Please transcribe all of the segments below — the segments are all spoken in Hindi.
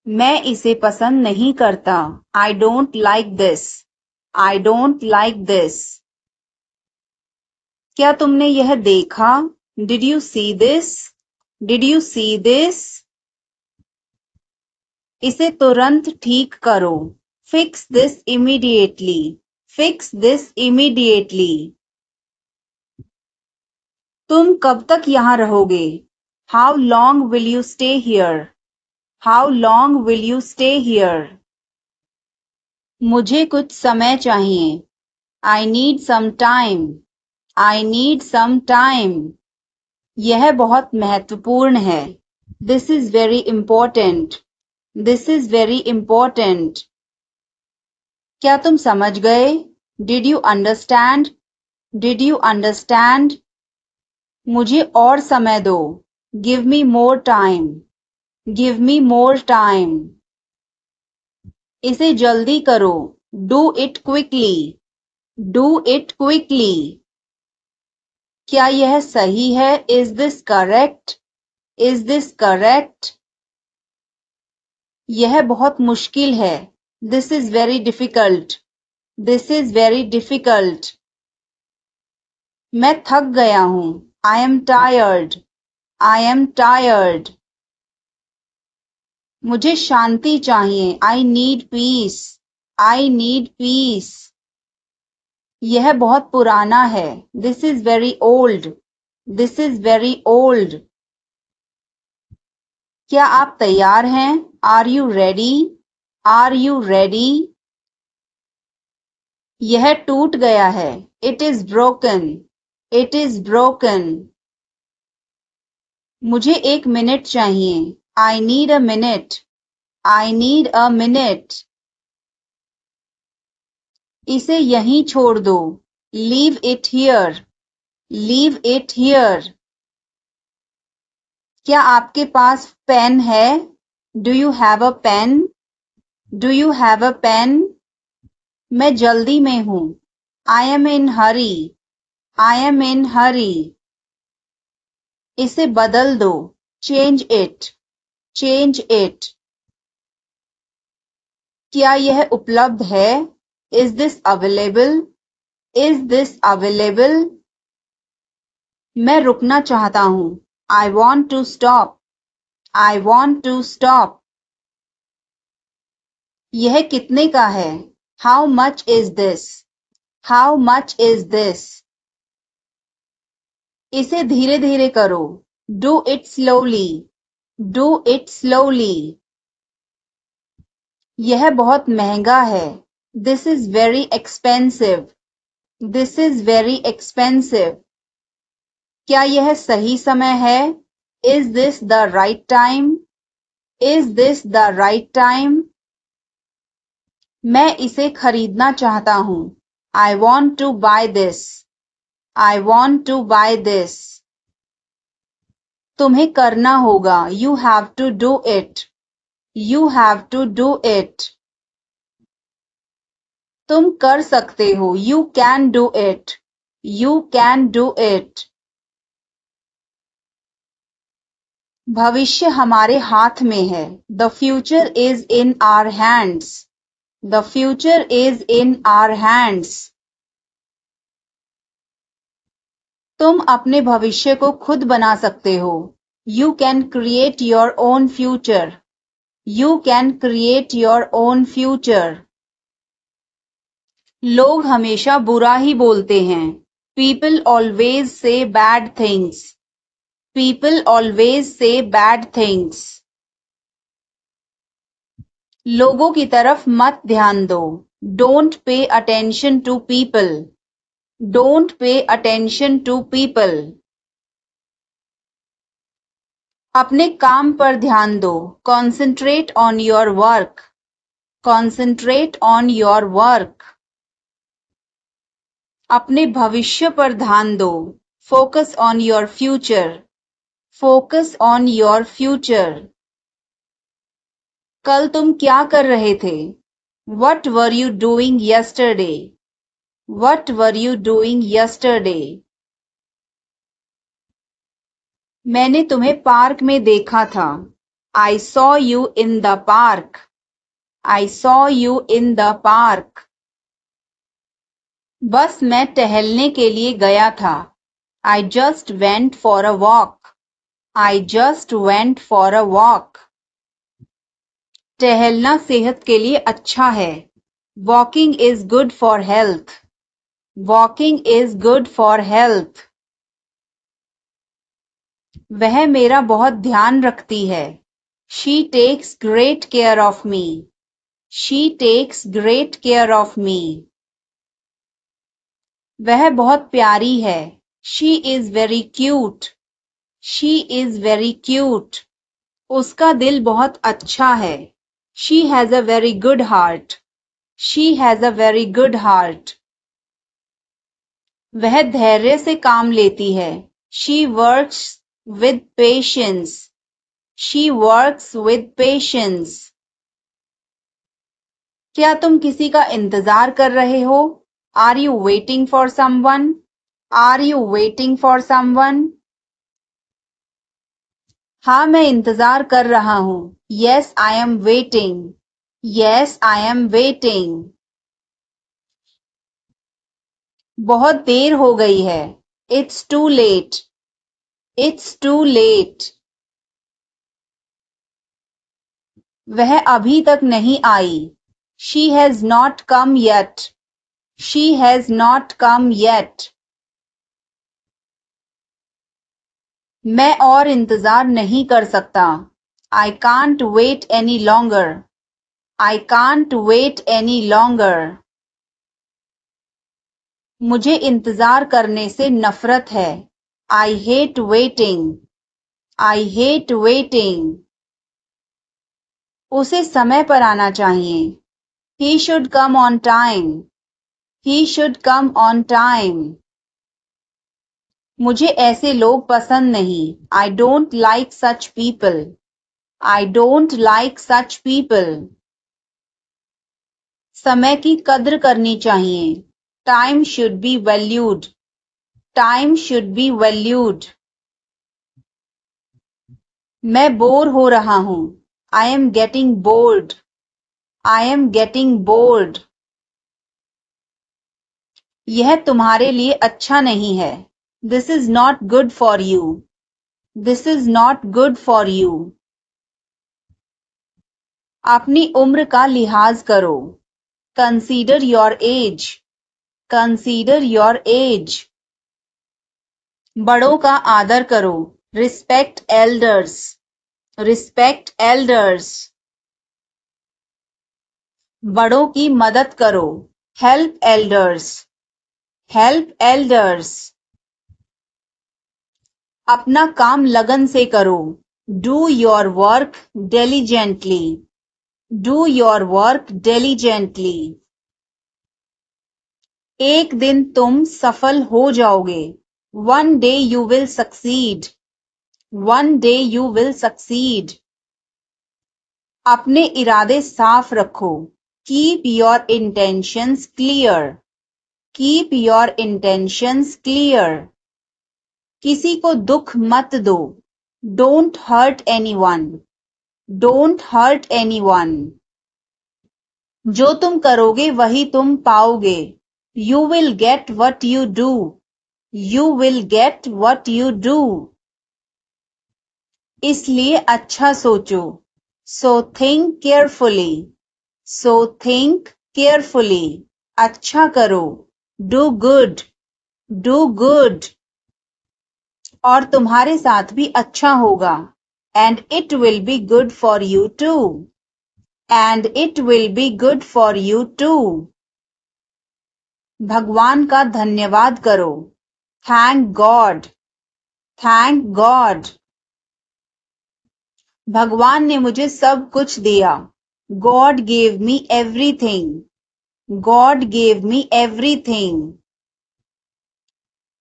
मैं इसे पसंद नहीं करता। I don't like this. I don't like this. क्या तुमने यह देखा? Did you see this? Did you see this? इसे तुरंत ठीक करो। Fix this immediately. Fix this immediately. तुम कब तक यहाँ रहोगे? How long will you stay here? How long will you stay here? मुझे कुछ समय चाहिए। I need some time. I need some time. यह बहुत महत्वपूर्ण है। This is very important. This is very important. क्या तुम समझ गए? Did you understand? Did you understand? मुझे और समय दो। Give me more time. Give me more time. इसे जल्दी करो। Do it quickly. Do it quickly. क्या यह सही है? Is this correct? Is this correct? यह बहुत मुश्किल है। This is very difficult. This is very difficult. मैं थक गया हूँ। I am tired. I am tired. मुझे शांति चाहिए। I need peace. I need peace. यह बहुत पुराना है। This is very old. This is very old. क्या आप तैयार हैं? Are you ready? Are you ready? यह टूट गया है। It is broken. It is broken. मुझे 1 मिनट चाहिए। I need a minute. I need a minute. इसे यहीं छोड़ दो। Leave it here. Leave it here. क्या आपके पास पेन है? Do you have a pen? Do you have a pen? मैं जल्दी में हूँ। I am in hurry. I am in hurry. इसे बदल दो। Change it. Change it. क्या यह उपलब्ध है? Is this available? Is this available? मैं रुकना चाहता हूँ। I want to stop. I want to stop. यह कितने का है? How much is this? How much is this? इसे धीरे धीरे करो। Do it slowly. Do it slowly. यह बहुत महंगा है। This is very expensive. This is very expensive. क्या यह सही समय है? Is this the right time? Is this the right time? मैं इसे खरीदना चाहता हूँ। I want to buy this. I want to buy this. तुम्हें करना होगा। You have to do it. You have to do it. तुम कर सकते हो। You can do it. You can do it. भविष्य हमारे हाथ में है। The future is in our hands. The future is in our hands. तुम अपने भविष्य को खुद बना सकते हो। You can create your own future. You can create your own future. लोग हमेशा बुरा ही बोलते हैं। People always say bad things. People always say bad things. लोगों की तरफ मत ध्यान दो। Don't pay attention to people. Don't pay attention to people. अपने काम पर ध्यान दो। Concentrate on your work. Concentrate on your work. अपने भविष्य पर ध्यान दो। Focus on your future. Focus on your future. कल तुम क्या कर रहे थे? What were you doing yesterday? What were you doing yesterday? मैंने तुम्हें पार्क में देखा था। I saw you in the park. I saw you in the park. बस मैं टहलने के लिए गया था. I just went for a walk. I just went for a walk. टहलना सेहत के लिए अच्छा है. Walking is good for health. Walking is good for health. वह मेरा बहुत ध्यान रखती है. She takes great care of me. She takes great care of me. वह बहुत प्यारी है. She is very cute. She is very cute. उसका दिल बहुत अच्छा है. She has a very good heart. She has a very good heart. वह धैर्य से काम लेती है. She works with patience. She works with patience. क्या तुम किसी का इंतजार कर रहे हो? Are you waiting for someone? Are you waiting for someone? हाँ, मैं इंतजार कर रहा हूँ. Yes, I am waiting. Yes, I am waiting. बहुत देर हो गई है. It's too late. It's too late. वह अभी तक नहीं आई. She has not come yet. She has not come yet. मैं और इंतजार नहीं कर सकता. I can't wait any longer. I can't wait any longer. मुझे इंतजार करने से नफरत है. I hate waiting. I hate waiting. उसे समय पर आना चाहिए. He should come on time. He should come on time. मुझे ऐसे लोग पसंद नहीं. I don't like such people. I don't like such people. समय की कद्र करनी चाहिए. Time should be valued. Time should be valued. मैं बोर हो रहा हूँ. I am getting bored. I am getting bored. यह तुम्हारे लिए अच्छा नहीं है. This is not good for you. This is not good for you. अपनी उम्र का लिहाज करो. Consider your age. Consider your age. बड़ों का आदर करो. Respect elders. Respect elders. बड़ों की मदद करो. Help elders. Help elders. अपना काम लगन से करो. Do your work diligently. Do your work diligently. एक दिन तुम सफल हो जाओगे. One day you will succeed. One day you will succeed. अपने इरादे साफ रखो. Keep your intentions clear. Keep your intentions clear. किसी को दुख मत दो. Don't hurt anyone. Don't hurt anyone. जो तुम करोगे वही तुम पाओगे. You will get what you do. You will get what you do. इसलिए अच्छा सोचो. So think carefully. So think carefully. अच्छा करो. Do good. Do good. और तुम्हारे साथ भी अच्छा होगा. And it will be good for you too. And it will be good for you too. भगवान का धन्यवाद करो. Thank God. Thank God. भगवान ने मुझे सब कुछ दिया. God gave me everything. God gave me everything.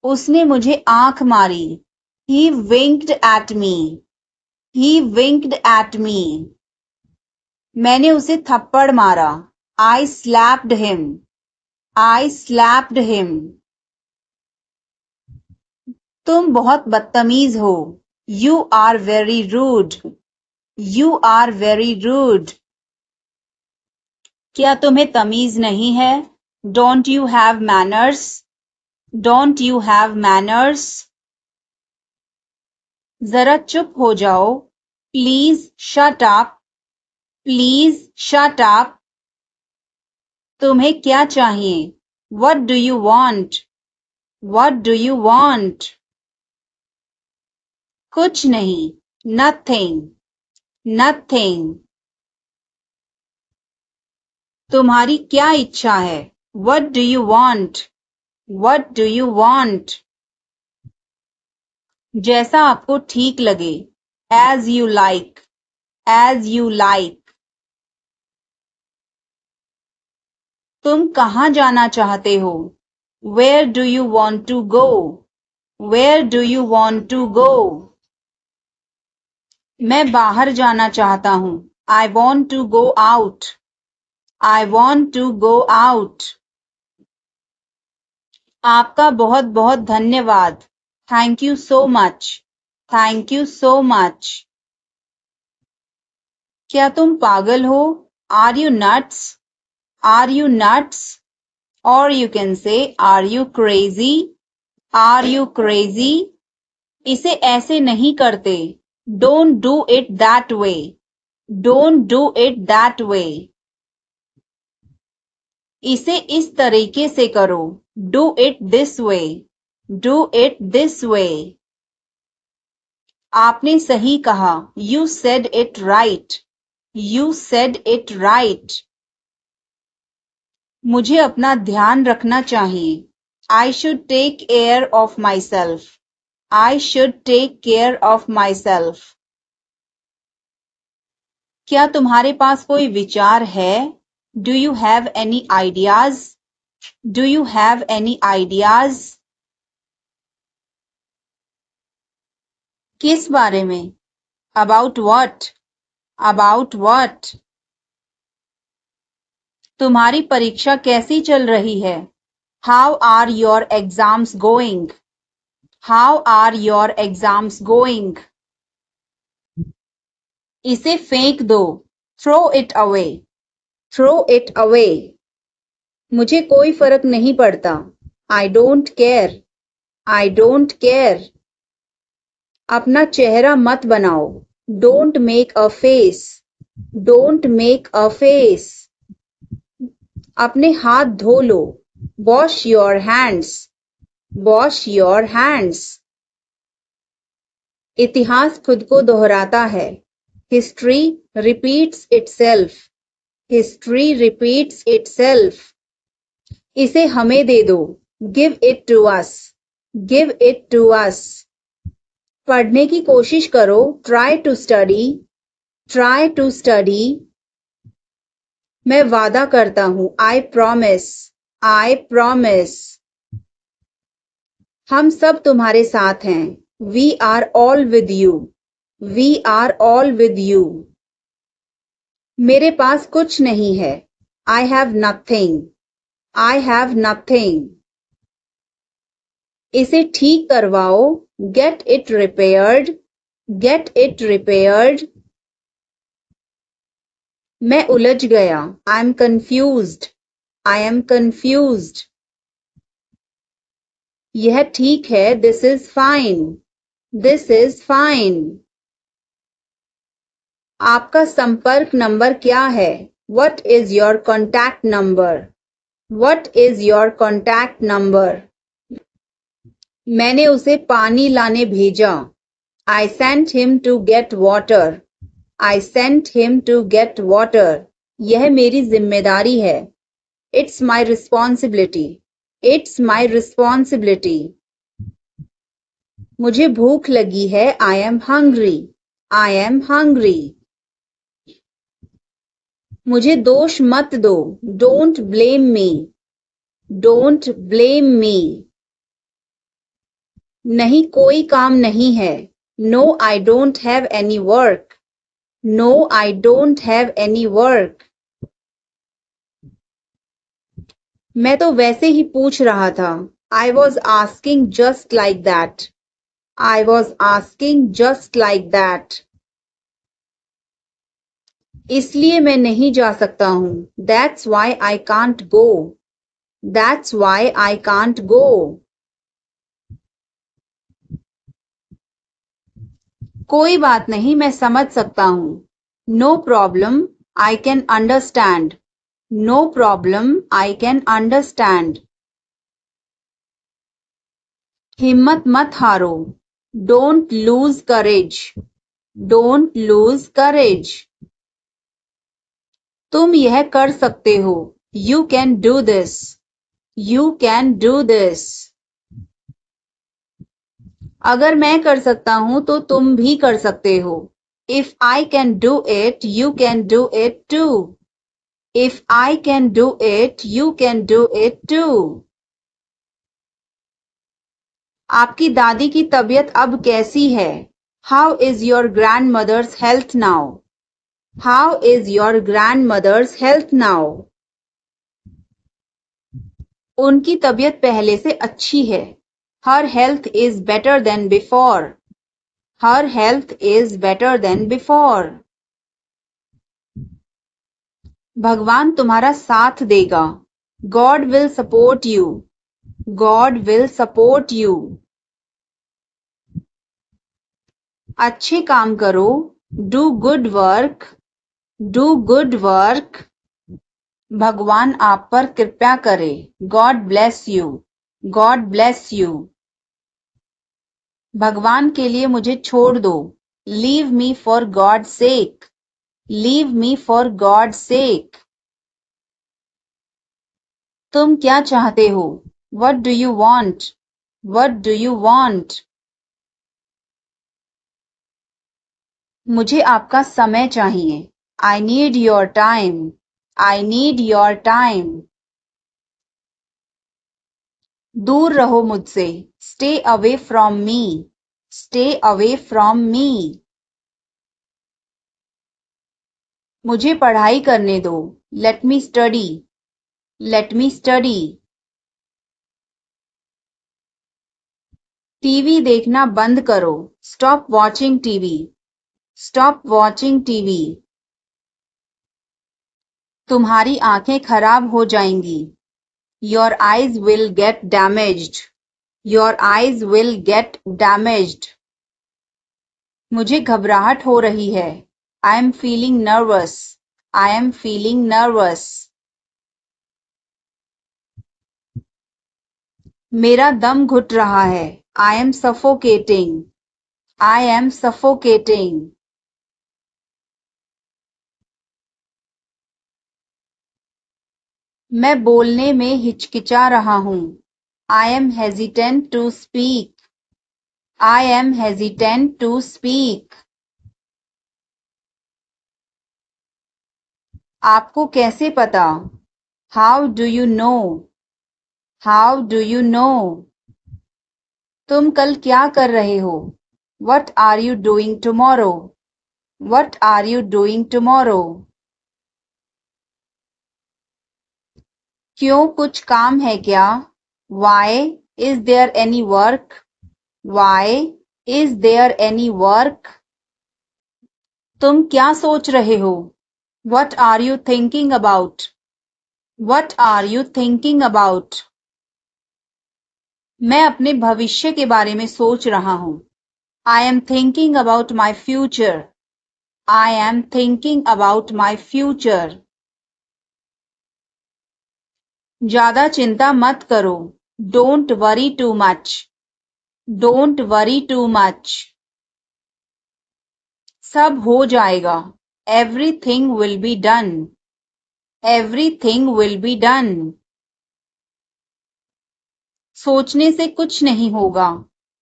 उसने मुझे आंख मारी. He winked at me. He winked at me. मैंने उसे थप्पड़ मारा. I slapped him. I slapped him. तुम बहुत बदतमीज हो. You are very rude. You are very rude. क्या तुम्हें तमीज नहीं है? Don't you have manners? Don't you have manners? जरा चुप हो जाओ. Please shut up. Please shut up. तुम्हें क्या चाहिए? What do you want? What do you want? कुछ नहीं. Nothing. Nothing. तुम्हारी क्या इच्छा है? What do you want? What do you want? जैसा आपको ठीक लगे. As you like. As you like. तुम कहाँ जाना चाहते हो? Where do you want to go? Where do you want to go? मैं बाहर जाना चाहता हूँ. I want to go out. I want to go out. आपका बहुत बहुत धन्यवाद. Thank you so much. Thank you so much. क्या तुम पागल हो? Are you nuts? Are you nuts? Or you can say, are you crazy? Are you crazy? इसे ऐसे नहीं करते. Don't do it that way. Don't do it that way. इसे इस तरीके से करो. Do it this way. Do it this way. आपने सही कहा. You said it right. You said it right. मुझे अपना ध्यान रखना चाहिए. I should take care of myself. I should take care of myself. क्या तुम्हारे पास कोई विचार है? Do you have any ideas? Do you have any ideas? किस बारे में? About what? About what? तुम्हारी परीक्षा कैसी चल रही है? How are your exams going? How are your exams going? इसे फेंक दो. Throw it away. Throw it away. मुझे कोई फर्क नहीं पड़ता. I don't care. I don't care. अपना चेहरा मत बनाओ. Don't make a face. Don't make a face. अपने हाथ धो लो. Wash your hands. Wash your hands. इतिहास खुद को दोहराता है. History repeats itself. History repeats itself. इसे हमें दे दो. Give it to us. Give it to us. पढ़ने की कोशिश करो. Try to study. Try to study. मैं वादा करता हूँ. I promise. I promise. हम सब तुम्हारे साथ हैं. We are all with you. We are all with you. मेरे पास कुछ नहीं है. I have nothing. I have nothing. इसे ठीक करवाओ. Get it repaired. Get it repaired. मैं उलझ गया. I am confused. I am confused. यह ठीक है. This is fine. This is fine. आपका संपर्क नंबर क्या है? What is your contact number? What is your contact number? मैंने उसे पानी लाने भेजा. I sent him to get water. I sent him to get water. यह मेरी जिम्मेदारी है. It's my responsibility. It's my responsibility. मुझे भूख लगी है. I am hungry. I am hungry. मुझे दोष मत दो. Don't blame me. Don't blame me. नहीं, कोई काम नहीं है. No, I don't have any work. No, I don't have any work. मैं तो वैसे ही पूछ रहा था. I was asking just like that. I was asking just like that. इसलिए मैं नहीं जा सकता हूँ. That's why I can't go. That's why I can't go. कोई बात नहीं, मैं समझ सकता हूँ. No problem, I can understand. No problem, I can understand. हिम्मत मत हारो. Don't lose courage. Don't lose courage. तुम यह कर सकते हो. You can do this. You can do this. अगर मैं कर सकता हूं तो तुम भी कर सकते हो. If I can do it, you can do it too. If I can do it, you can do it too. आपकी दादी की तबीयत अब कैसी है? How is your grandmother's health now? How is your grandmother's health now? उनकी तबीयत पहले से अच्छी है. Her health is better than before. Her health is better than before. भगवान तुम्हारा साथ देगा. God will support you. God will support you. अच्छे काम करो. Do good work. Do good work. भगवान आप पर कृपा करे. God bless you. God bless you. भगवान के लिए मुझे छोड़ दो. Leave me for God's sake. Leave me for God's sake. तुम क्या चाहते हो? What do you want? What do you want? मुझे आपका समय चाहिए. I need your time. I need your time. दूर रहो मुझसे. Stay away from me. Stay away from me. मुझे पढ़ाई करने दो. Let me study. Let me study. TV देखना बंद करो. Stop watching TV. Stop watching TV. तुम्हारी आंखें खराब हो जाएंगी. Your eyes will get damaged. Your eyes will get damaged. मुझे घबराहट हो रही है. I am feeling nervous. I am feeling nervous. मेरा दम घुट रहा है. I am suffocating. I am suffocating. मैं बोलने में हिचकिचा रहा हूँ. I am hesitant to speak. I am hesitant to speak. आपको कैसे पता? How do you know? How do you know? तुम कल क्या कर रहे हो? What are you doing tomorrow? What are you doing tomorrow? क्यों, कुछ काम है क्या? Why is there any work? Why is there any work? तुम क्या सोच रहे हो? What are you thinking about? What are you thinking about? मैं अपने भविष्य के बारे में सोच रहा हूँ. I am thinking about my future. I am thinking about my future. ज्यादा चिंता मत करो. Don't worry too much. Don't worry too much. सब हो जाएगा. Everything will be done. Everything will be done. सोचने से कुछ नहीं होगा.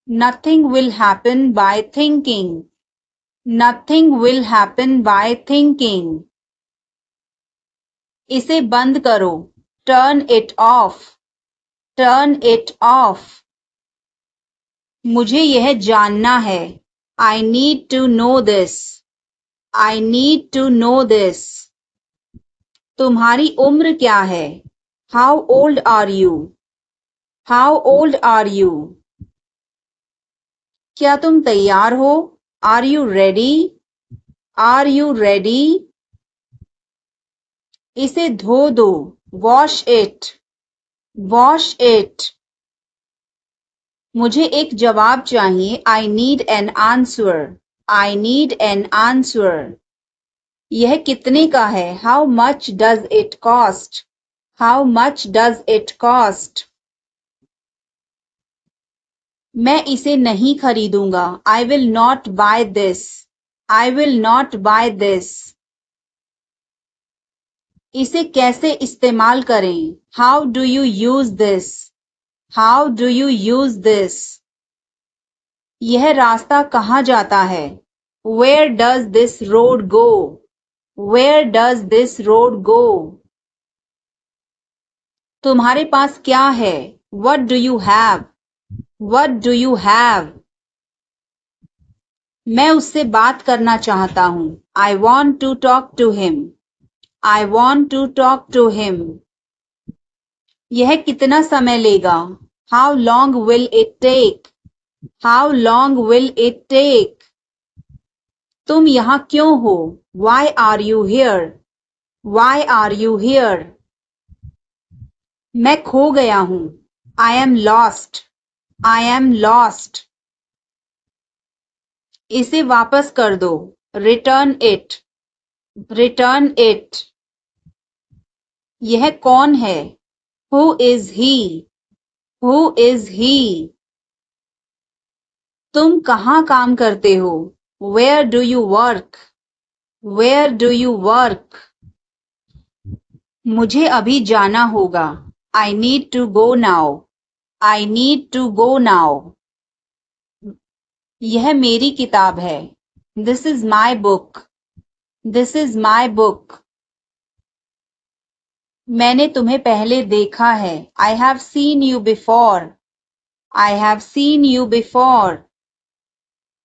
Nothing will happen by thinking. Nothing will happen by thinking. इसे बंद करो. Turn it off. Turn it off. मुझे यह जानना है. I need to know this. I need to know this. तुम्हारी उम्र क्या है? How old are you? How old are you? क्या तुम तैयार हो? Are you ready? Are you ready? इसे धो दो, वॉश इट, वॉश इट। मुझे एक जवाब चाहिए, I need an answer, I need an answer. यह कितने का है, how much does it cost, how much does it cost. मैं इसे नहीं खरीदूंगा, I will not buy this, I will not buy this. इसे कैसे इस्तेमाल करें, how do you use this, how do you use this. यह रास्ता कहाँ जाता है, where does this road go, where does this road go. तुम्हारे पास क्या है, what do you have, what do you have. मैं उससे बात करना चाहता हूँ, I want to talk to him, I want to talk to him. यह कितना समय लेगा, how long will it take, how long will it take. तुम यहाँ क्यों हो, why are you here, why are you here. मैं खो गया हूँ, I am lost, I am lost. इसे वापस कर दो, रिटर्न इट, रिटर्न इट। यह कौन है, who is he, who is he. तुम कहाँ काम करते हो, where do you work, where do you work. मुझे अभी जाना होगा, I need to go now, I need to go now. यह मेरी किताब है, this is my book, this is my book. मैंने तुम्हें पहले देखा है, I have seen you before, I have seen you before.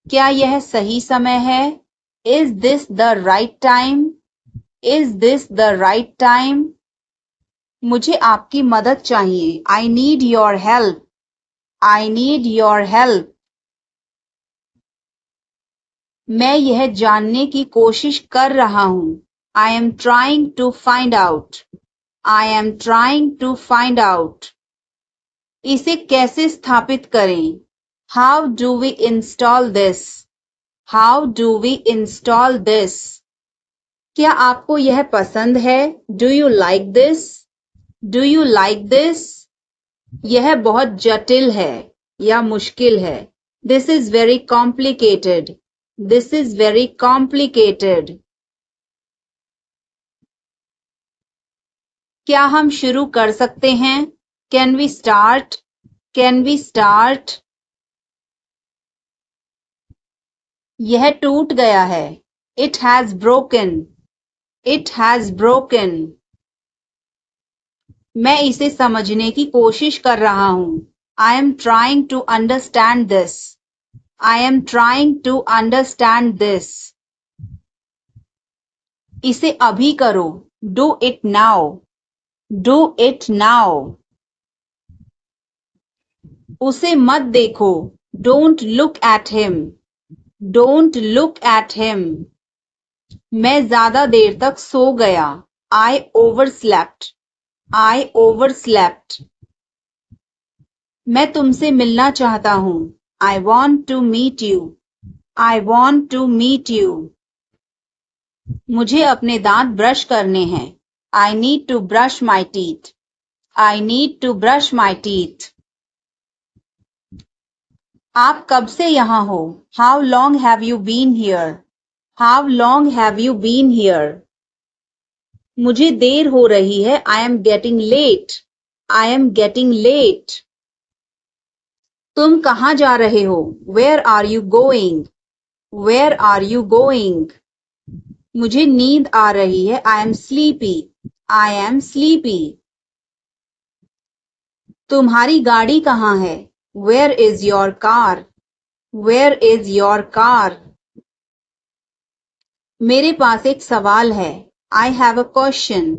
क्या यह सही समय है, is this the right time, is this the right time. मुझे आपकी मदद चाहिए, I need your help, I need your help. मैं यह जानने की कोशिश कर रहा हूँ, I am trying to find out, I am trying to find out. इसे कैसे स्थापित करें, how do we install this, how do we install this. क्या आपको यह पसंद है, do you like this, do you like this. यह बहुत जटिल है या मुश्किल है, this is very complicated, this is very complicated. क्या हम शुरू कर सकते हैं, can we start, can we start. यह टूट गया है, it has broken, it has broken. मैं इसे समझने की कोशिश कर रहा हूँ, I am trying to understand this, I am trying to understand this. इसे अभी करो, do it now, do it now. उसे मत देखो, don't look at him, don't look at him. मैं ज्यादा देर तक सो गया, आई ओवरस्लेप्ट, आई ओवरस्लेप्ट। मैं तुमसे मिलना चाहता हूँ, I want to meet you, I want to meet you. मुझे अपने दांत ब्रश करने हैं, I need to brush my teeth, I need to brush my teeth. आप कब से यहाँ हो, how long have you been here, how long have you been here. मुझे देर हो रही है, I am getting late, I am getting late. तुम कहाँ जा रहे हो, where are you going, where are you going. मुझे नींद आ रही है, I am sleepy, I am sleepy. तुम्हारी गाड़ी कहाँ है, where is your car, where is your car. मेरे पास एक सवाल है, I have a question,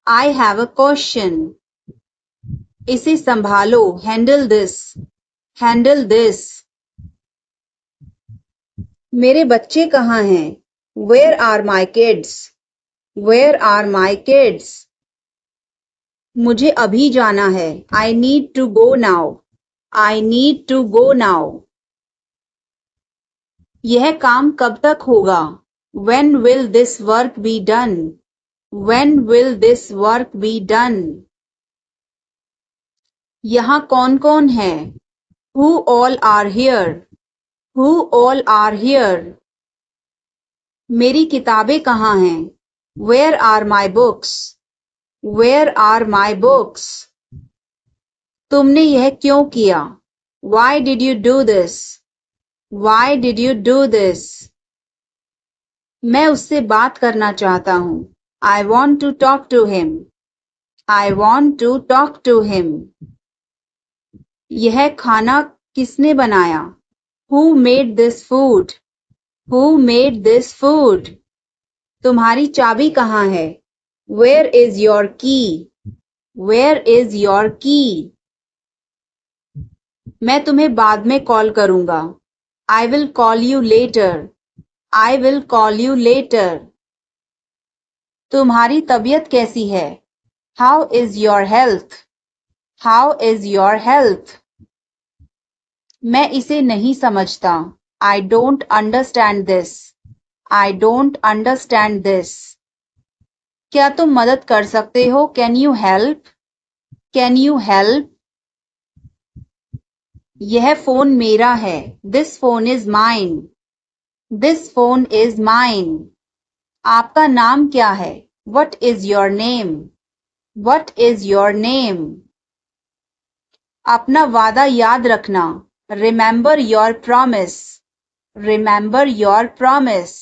I have a question. इसे संभालो, हैंडल दिस, हैंडल दिस। मेरे बच्चे कहाँ हैं, where are my kids, Where are my kids? मुझे अभी जाना है. I need to go now. I need to go now. यह काम कब तक होगा? When will this work be done? When will this work be done? यहाँ कौन कौन है? Who all are here? Who all are here? मेरी किताबें कहाँ हैं? Where are my books? Where are my books? तुमने यह क्यों किया? Why did you do this? Why did you do this? मैं उससे बात करना चाहता हूँ. I want to talk to him. I want to talk to him. यह खाना किसने बनाया? Who made this food? Who made this food? तुम्हारी चाबी कहाँ है? Where is your key? Where is your key? मैं तुम्हें बाद में कॉल करूँगा. I will call you later. I will call you later. तुम्हारी तबीयत कैसी है? How is your health? How is your health? मैं इसे नहीं समझता. I don't understand this. I don't understand this. क्या तुम मदद कर सकते हो? Can you help? Can you help? यह फोन मेरा है. This phone is mine. This phone is mine. आपका नाम क्या है? What is your name? What is your name? अपना वादा याद रखना. Remember your promise. Remember your promise.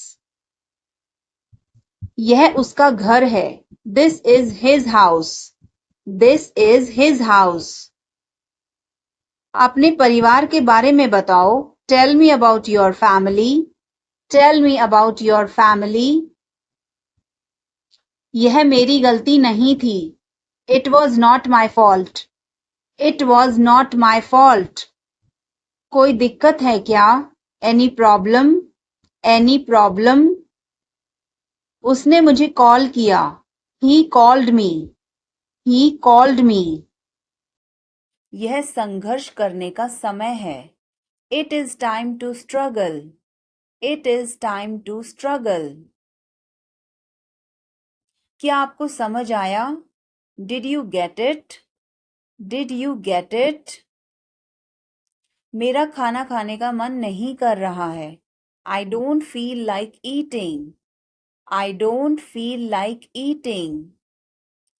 यह उसका घर है. This is his house. This is his house. अपने परिवार के बारे में बताओ. Tell me about your family. Tell me about your family. यह मेरी गलती नहीं थी. It was not my fault. It was not my fault. कोई दिक्कत है क्या? Any problem? Any problem? उसने मुझे कॉल किया. He called me. He called me. यह संघर्ष करने का समय है. It is time to struggle. It is time to struggle. क्या आपको समझ आया? Did you get it? Did you get it? मेरा खाना खाने का मन नहीं कर रहा है. I don't feel like eating. I don't feel like eating.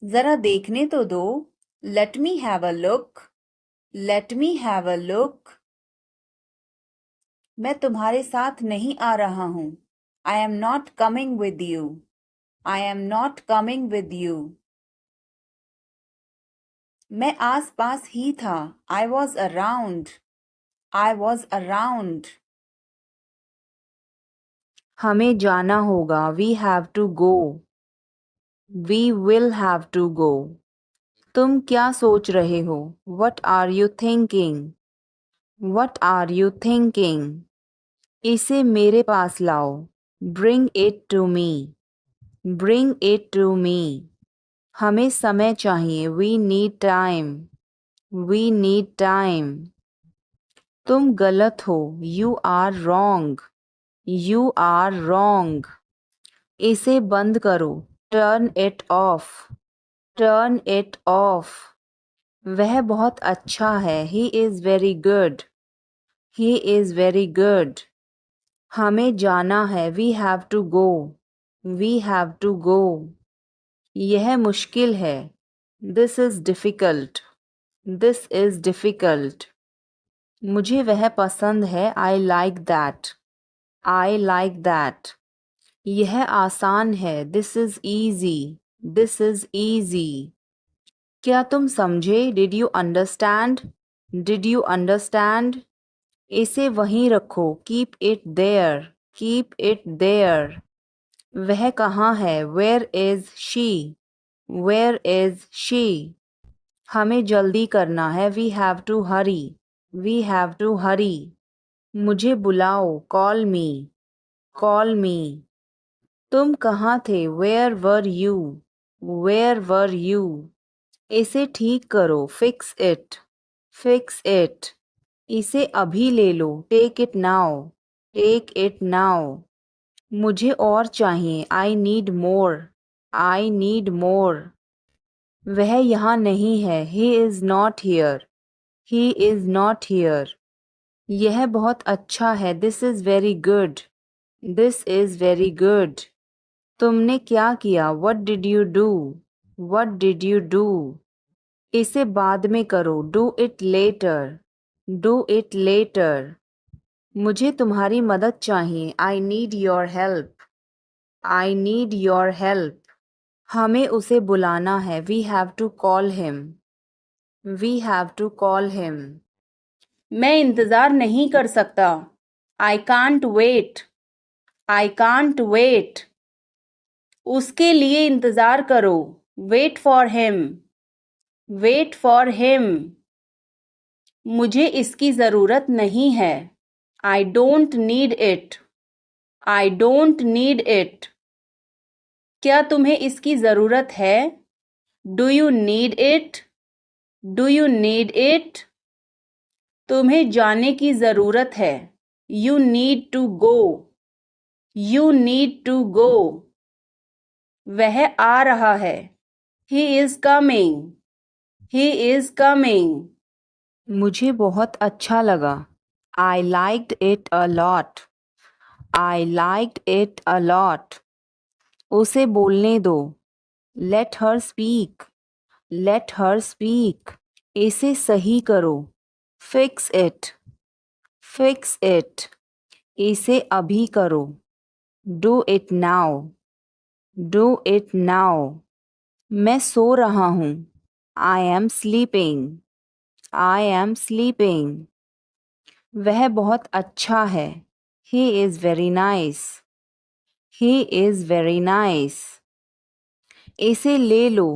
जरा देखने तो दो. Let me have a look. Let me have a look. मैं तुम्हारे साथ नहीं आ रहा हूँ. I am not coming with you. I am not coming with you. मैं आस-पास ही था. I was around. I was around. हमें जाना होगा. We have to go. We will have to go. तुम क्या सोच रहे हो? What are you thinking? What are you thinking? इसे मेरे पास लाओ. Bring it to me. Bring it to me. हमें समय चाहिए. We need time. We need time. तुम गलत हो. You are wrong. You are wrong. इसे बंद करो. Turn it off. Turn it off. वह बहुत अच्छा है. He is very good. He is very good. हमें जाना है. We have to go. We have to go. यह मुश्किल है. This is difficult. This is difficult. मुझे वह पसंद है. I like that. I like that. यह आसान है. This is easy. This is easy. क्या तुम समझे? Did you understand? Did you understand? इसे वहीं रखो. Keep it there. Keep it there. वह कहाँ है? Where is she? Where is she? हमें जल्दी करना है. We have to hurry. We have to hurry. मुझे बुलाओ. Call me. Call me. तुम कहाँ थे? Where were you? Where were you? इसे ठीक करो, फिक्स इट। Fix it. इसे अभी ले लो, take it now. Take it now. मुझे और चाहिए, I need more. I need more. वह यहाँ नहीं है, he is not here. He is not here. यह बहुत अच्छा है, this is very good. This is very good. तुमने क्या किया? What did you do? What did you do? इसे बाद में करो, do it later. Do it later. मुझे तुम्हारी मदद चाहिए, I need your help. I need your help. हमें उसे बुलाना है, we have to call him. We have to call him. मैं इंतज़ार नहीं कर सकता, I can't wait. I can't wait. उसके लिए इंतज़ार करो, wait for him. Wait for him. मुझे इसकी ज़रूरत नहीं है, I don't need it. I don't need it. क्या तुम्हें इसकी ज़रूरत है? Do you need it? Do you need it? तुम्हें जाने की ज़रूरत है, you need to go. You need to go. वह आ रहा है, he is coming. He is coming. मुझे बहुत अच्छा लगा, I liked it a lot. I liked it a lot. उसे बोलने दो, let her speak. Let her speak. इसे सही करो, फिक्स इट। Fix it. इसे अभी करो, do it now. Do it now. मैं सो रहा हूँ, I am sleeping. I am sleeping. वह बहुत अच्छा है, he is very nice. He is very nice. इसे ले लो,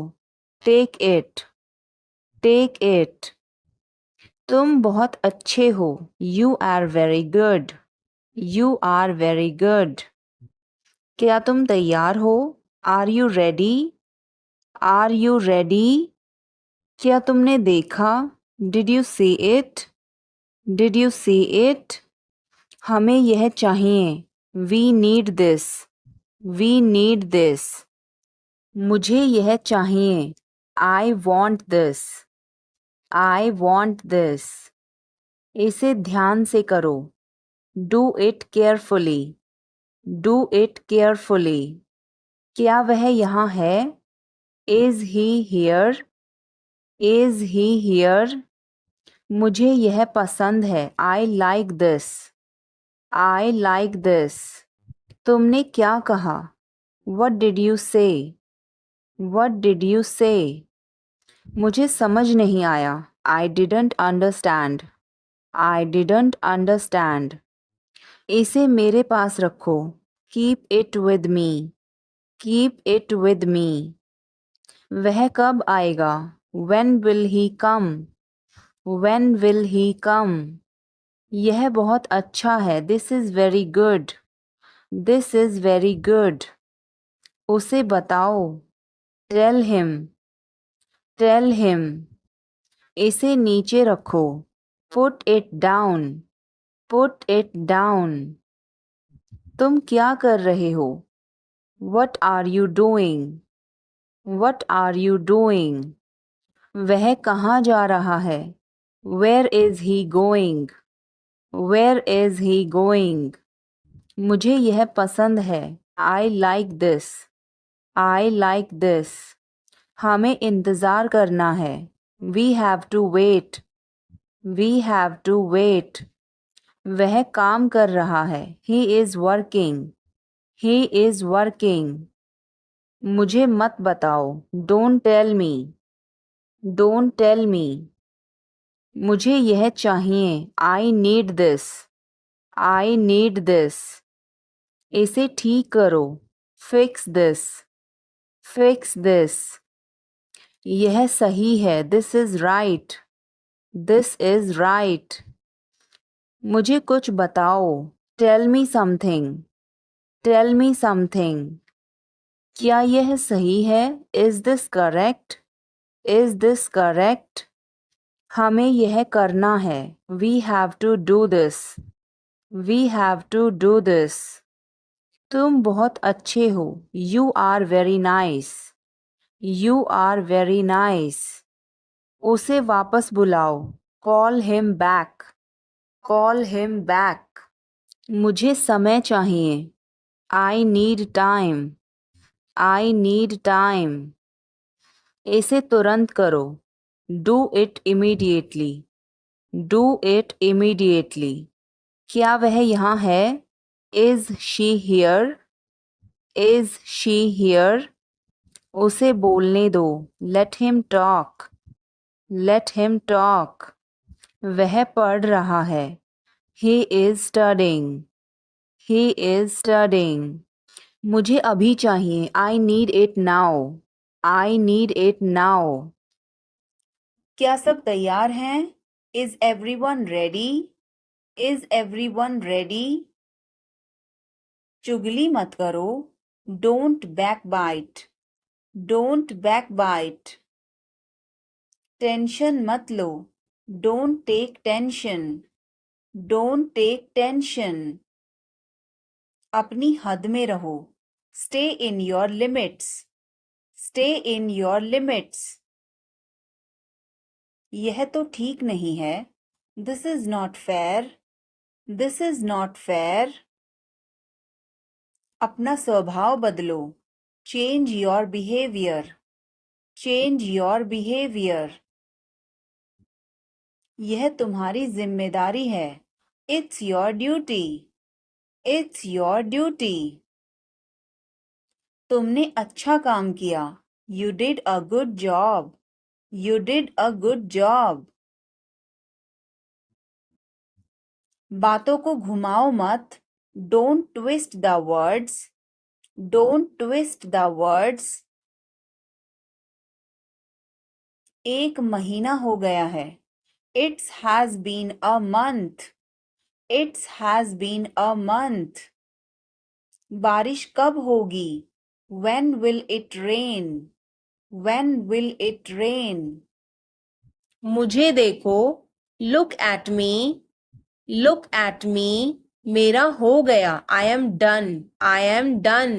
टेक इट। Take it. तुम बहुत अच्छे हो, you are very good. You are very good. क्या तुम तैयार हो? Are you ready? Are you ready? क्या तुमने देखा? Did you see it? Did you see it? हमें यह चाहिए, we need this. We need this. मुझे यह चाहिए, I want this. I want this. इसे ध्यान से करो, do it carefully. Do it carefully. क्या वह यहाँ है? Is he here? Is he here? मुझे यह पसंद है, I like this. I like this. तुमने क्या कहा? What did you say? What did you say? मुझे समझ नहीं आया, I didn't understand. I didn't understand. इसे मेरे पास रखो, keep it with me. Keep it with me. वह कब आएगा? When will he come? When will he come? यह बहुत अच्छा है, this is very good. This is very good. उसे बताओ, टेल हिम। Tell him. इसे नीचे रखो, put it down. Put it down. तुम क्या कर रहे हो? What are you doing? What are you doing? वह कहाँ जा रहा है? Where is he going? Where is he going? मुझे यह पसंद है, I like this. I like this. हमें इंतज़ार करना है, we have to wait. We have to wait. वह काम कर रहा है, he is working. He is working. मुझे मत बताओ, don't tell me. Don't tell me. मुझे यह चाहिए, I need this. I need this. इसे ठीक करो, फिक्स दिस। Fix this. यह सही है, this is right. This is right. मुझे कुछ बताओ, tell me something. Tell me something. क्या यह सही है? Is this correct? Is this correct? हमें यह करना है. We have to do this. We have to do this. तुम बहुत अच्छे हो. You are very nice. You are very nice. उसे वापस बुलाओ. Call him back. Call him back. मुझे समय चाहिए. I need time. I need time. इसे तुरंत करो. Do it immediately. Do it immediately. क्या वह यहाँ है? Is she here? Is she here? उसे बोलने दो. Let him talk. Let him talk. वह पढ़ रहा है. He is studying. He is studying. मुझे अभी चाहिए. I need it now. I need it now. क्या सब तैयार हैं? Is everyone ready? Is everyone ready? चुगली मत करो. Don't backbite. Don't backbite. Tension मत लो. Don't take tension. Don't take tension. अपनी हद में रहो. Stay in your limits. Stay in your limits. यह तो ठीक नहीं है. This is not fair. This is not fair. अपना स्वभाव बदलो. Change your behavior. Change your behavior. यह तुम्हारी जिम्मेदारी है. It's your duty. It's your duty. तुमने अच्छा काम किया. You did a good job. You did a good job. बातों को घुमाओ मत. Don't twist the words. Don't twist the words. एक महीना हो गया है. It has been a month. It has been a month. बारिश कब होगी? When will it rain? When will it rain? मुझे देखो. Look at me. Look at me. मेरा हो गया. I am done. I am done.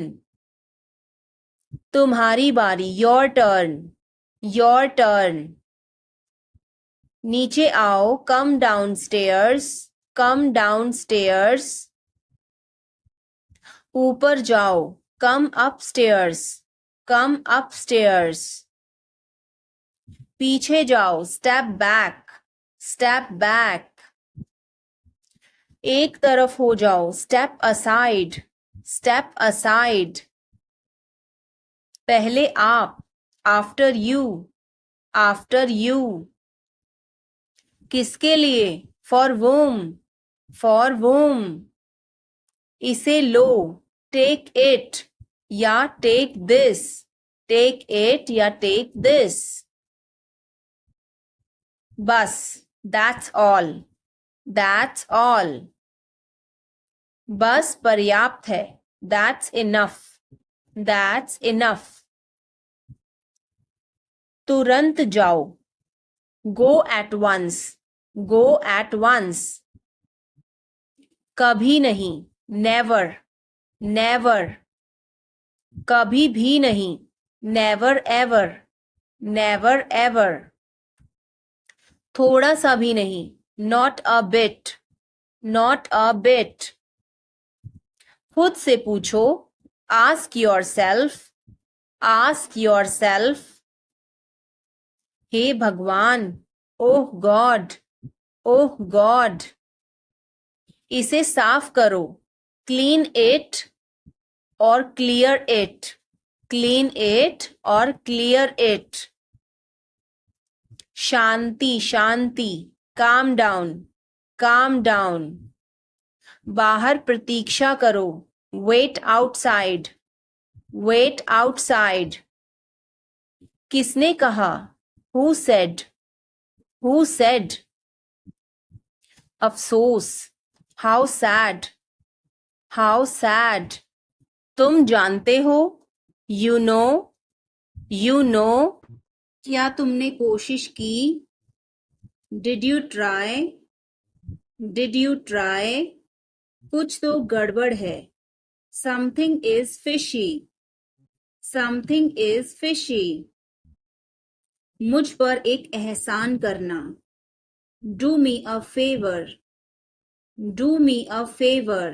तुम्हारी बारी. Your turn. Your turn. नीचे आओ. Come downstairs. Come downstairs. ऊपर जाओ. Come upstairs. Come upstairs. पीछे जाओ. Step back. Step back. एक तरफ हो जाओ. Step aside. Step aside. पहले आप. After you. After you. किसके लिए? For whom. For whom. इसे लो. Take it. या take this. Take it या take this. बस. That's all. That's all. बस पर्याप्त है. That's enough. That's enough. तुरंत जाओ. Go at once. Go at once. कभी नहीं. Never. Never. कभी भी नहीं. Never ever. Never ever. थोड़ा सा भी नहीं. Not a bit. Not a bit. खुद से पूछो. Ask yourself. Ask yourself. हे भगवान. Oh God. Oh God. इसे साफ करो. Clean it और clear it. Clean it और clear it. Shanti Shanti. Calm down. Calm down. बाहर प्रतीक्षा करो. Wait outside. Wait outside. किसने कहा? Who said? Who said? अफसोस. How sad. How sad. तुम जानते हो? You know, you know. क्या तुमने कोशिश की? Did you try? Did you try? कुछ तो गड़बड़ है. Something is fishy. Something is fishy. मुझ पर एक एहसान करना. Do me a favor. Do me a favor.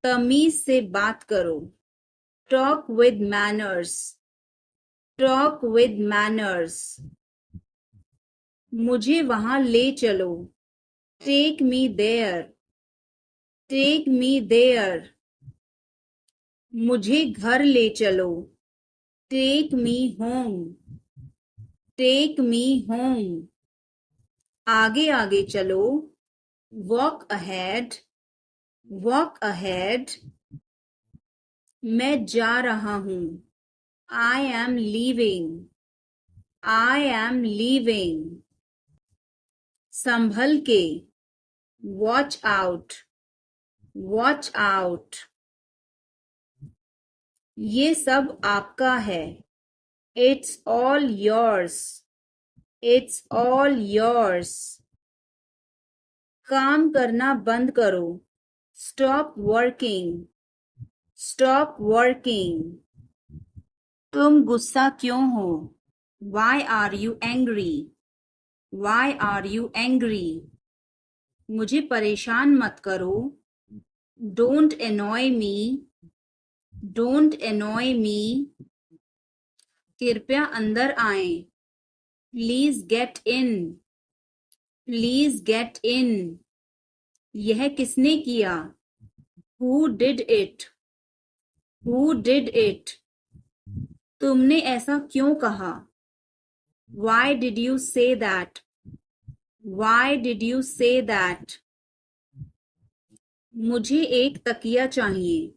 तमीज से बात करो. Talk with manners. Talk with manners. मुझे वहां ले चलो. Take me there. Take me there. मुझे घर ले चलो. Take me home. Take me home. आगे आगे चलो. Walk ahead. Walk ahead. मैं जा रहा हूँ. I am leaving. I am leaving. संभल के. Watch out. Watch out. ये सब आपका है. It's all yours. It's all yours. काम करना बंद करो. Stop working. Stop working. तुम गुस्सा क्यों हो? Why are you angry? Why are you angry? मुझे परेशान मत करो. Don't annoy me. Don't annoy me. कृपया अंदर आएं. Please get in. Please get in. यह किसने किया? Who did it? Who did it? तुमने ऐसा क्यों कहा? Why did you say that? Why did you say that? मुझे एक तकिया चाहिए.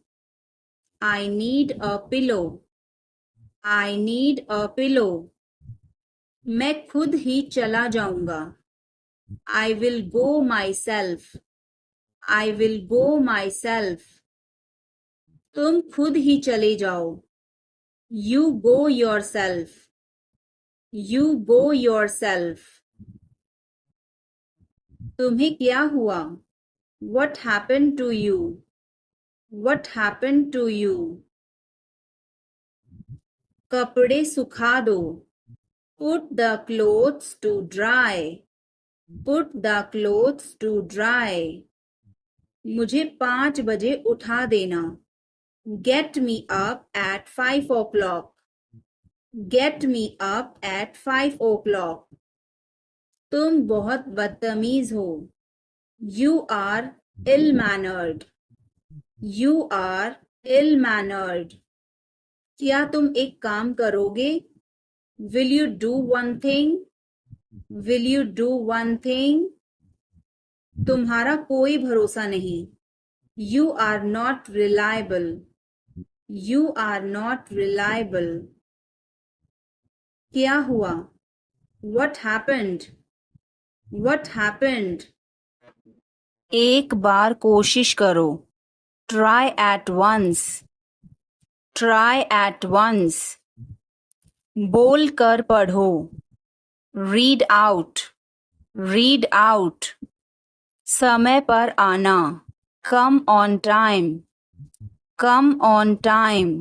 I need a pillow. I need a pillow. मैं खुद ही चला जाऊंगा. I will go myself. I will go myself. तुम खुद ही चले जाओ. You go yourself. You go yourself. तुम्हें क्या हुआ? What happened to you? What happened to you? कपड़े सुखा दो. Put the clothes to dry. Put the clothes to dry. मुझे 5 बजे उठा देना. Get me up at 5 o'clock. Get me up at 5 o'clock. तुम बहुत बदतमीज हो. You are ill-mannered. You are ill-mannered. क्या तुम एक काम करोगे? Will you do one thing? Will you do one thing? तुम्हारा कोई भरोसा नहीं. You are not reliable. You are not reliable. क्या हुआ? What happened? What happened? एक बार कोशिश करो. Try at once. Try at once. बोल कर पढ़ो. Read out. Read out. समय पर आना. Come on time. Come on time.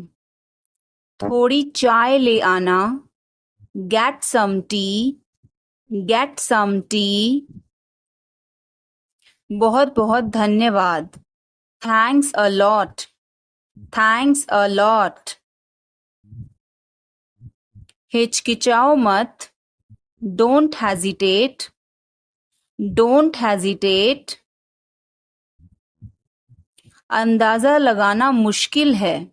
थोड़ी चाय ले आना. Get some tea. Get some tea. बहुत बहुत धन्यवाद. Thanks a lot. Thanks a lot. हिचकिचाओ मत. Don't hesitate. Don't hesitate. अंदाजा लगाना मुश्किल है.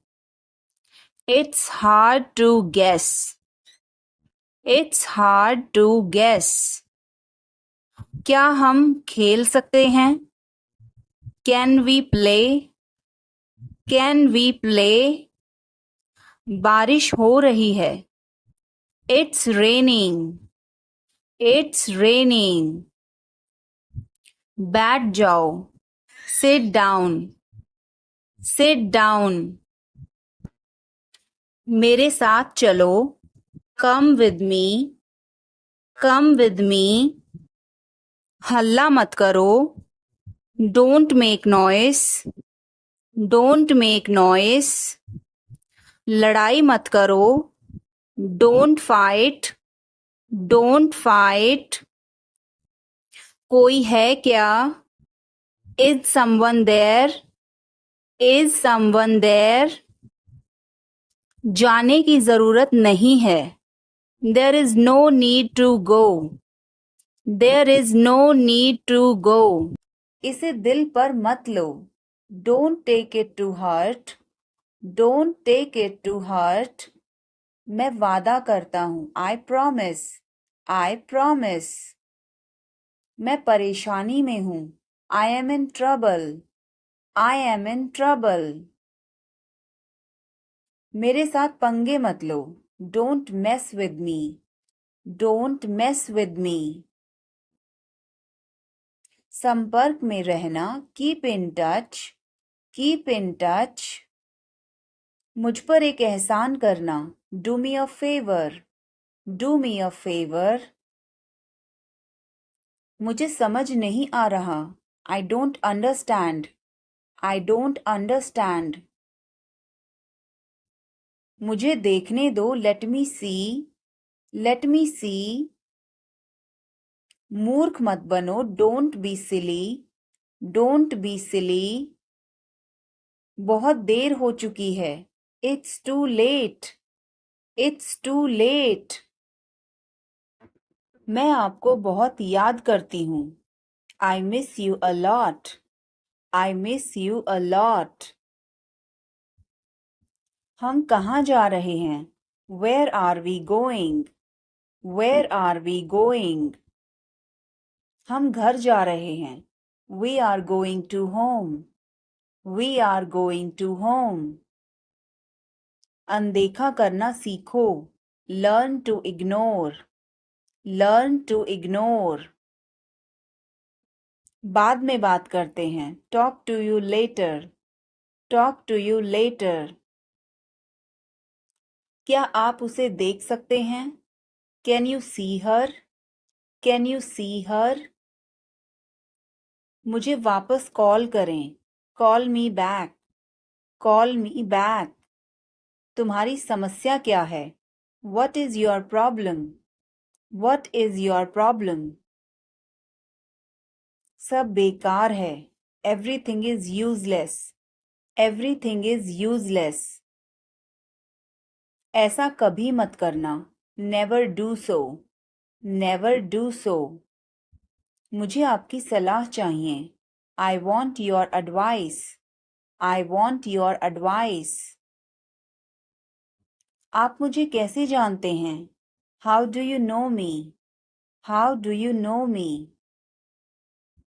It's hard to guess. It's hard to guess. क्या हम खेल सकते हैं? Can we play? Can we play? बारिश हो रही है. It's raining. It's raining. बैठ जाओ. Sit down. Sit down. मेरे साथ चलो, come with me, come with me. हल्ला मत करो, don't make noise, don't make noise. लड़ाई मत करो, डोंट फाइट, डोंट फाइट। कोई है क्या, is someone there, is someone there. जाने की जरूरत नहीं है, there is no need to go, there is no need to go. इसे दिल पर मत लो, don't take it to heart, don't take it to heart. मैं वादा करता हूँ, आई प्रॉमिस, आई प्रॉमिस। मैं परेशानी में हूँ, I am in trouble, I am in trouble. मेरे साथ पंगे मत लो, don't mess with me, don't mess with me. संपर्क में रहना, keep in touch, keep in touch. मुझ पर एक एहसान करना, do me a favour, do me a favour. मुझे समझ नहीं आ रहा, I don't understand, I don't understand. मुझे देखने दो, लेट मी सी, लेट मी सी। मूर्ख मत बनो, don't be silly, don't be silly. बहुत देर हो चुकी है, it's too late, it's too late. मैं आपको बहुत याद करती हूँ, I miss you a lot, I miss you a lot. हम कहाँ जा रहे हैं, where are we going, where are we going. हम घर जा रहे हैं, we are going to home, we are going to home. अनदेखा करना सीखो, learn to ignore, learn to ignore. बाद में बात करते हैं, talk to you later, talk to you later. क्या आप उसे देख सकते हैं, can you see her, can you see her. मुझे वापस कॉल करें, call me back, call me back. तुम्हारी समस्या क्या है, what is your problem, what is your problem. सब बेकार है, everything is useless, everything is useless. ऐसा कभी मत करना, never do so, never do so. मुझे आपकी सलाह चाहिए, I want your advice, I want your advice. आप मुझे कैसे जानते हैं, how do you know me, how do you know me.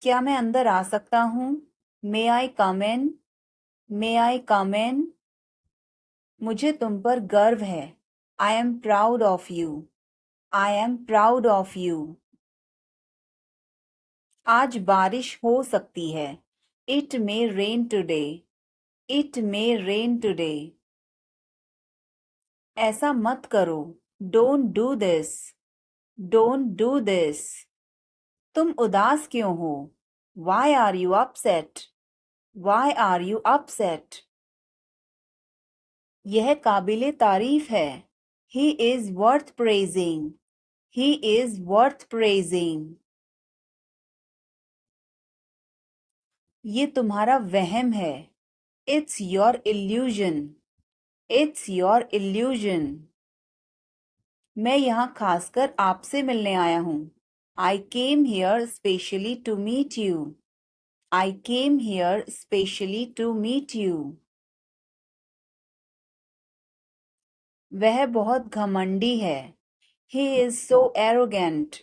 क्या मैं अंदर आ सकता हूँ, मे आई कम इन, मे आई कम इन। मुझे तुम पर गर्व है, I am proud of you, I am proud of you. आज बारिश हो सकती है, it may rain today, it may rain today. ऐसा मत करो, don't do this, don't do this. तुम उदास क्यों हो, why are you upset, why are you upset. यह काबिले तारीफ है, he is worth praising, he is worth praising. ये तुम्हारा वहम है, it's your illusion, it's your illusion. मैं यहाँ खासकर आपसे मिलने आया हूँ, I came here specially to meet you, I came here specially to meet you. वह बहुत घमंडी है, he is so arrogant,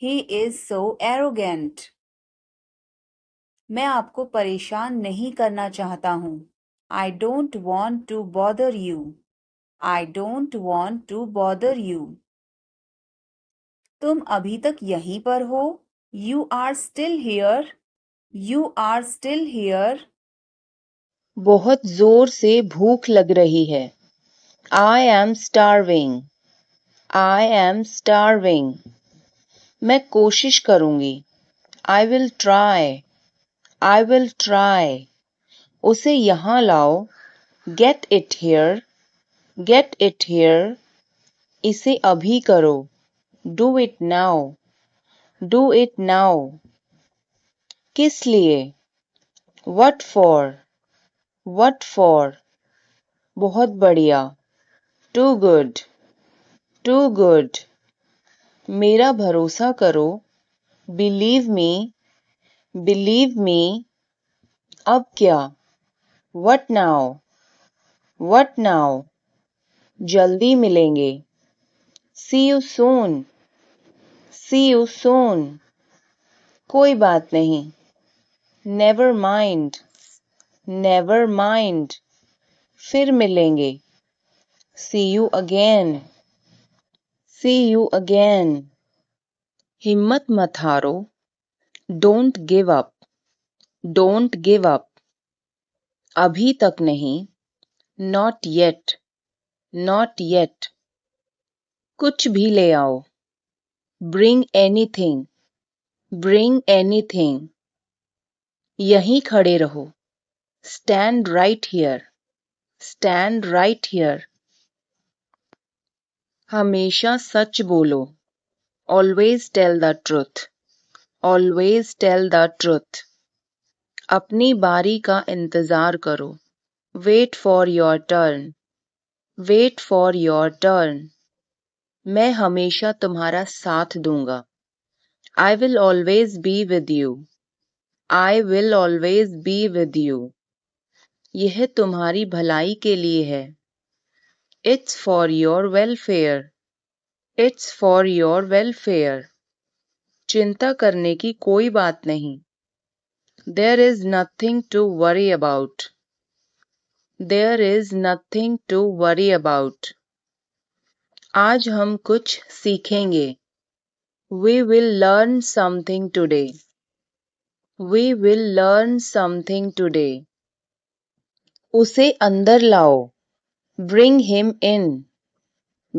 he is so arrogant. मैं आपको परेशान नहीं करना चाहता हूँ, I don't want to bother you, I don't want to bother you. तुम अभी तक यहीं पर हो, you are still here, you are still here. बहुत जोर से भूख लग रही है, I am starving. I am starving. मैं कोशिश करूंगी. I will try. I will try. उसे यहाँ लाओ. Get it here. Get it here. इसे अभी करो. Do it now. Do it now. किस लिए? What for? What for? बहुत बढ़िया. Too good. Too good. मेरा भरोसा करो. Believe me. Believe me. अब क्या? What now? What now? जल्दी मिलेंगे. See you soon. See you soon. कोई बात नहीं. Never mind. Never mind. फिर मिलेंगे. See you again. See you again. हिम्मत मत हारो. Don't give up. Don't give up. अभी तक नहीं. Not yet. Not yet. कुछ भी ले आओ. Bring anything. Bring anything. यहीं खड़े रहो. Stand right here. Stand right here. हमेशा सच बोलो. Always tell the truth. Always tell the truth. अपनी बारी का इंतजार करो. Wait for your turn. Wait for your turn. मैं हमेशा तुम्हारा साथ दूंगा. I will always be with you. I will always be with you. यह तुम्हारी भलाई के लिए है. It's for your welfare. It's for your welfare. चिंता करने की कोई बात नहीं. There is nothing to worry about. There is nothing to worry about. आज हम कुछ सीखेंगे. We will learn something today. We will learn something today. उसे अंदर लाओ. Bring him in.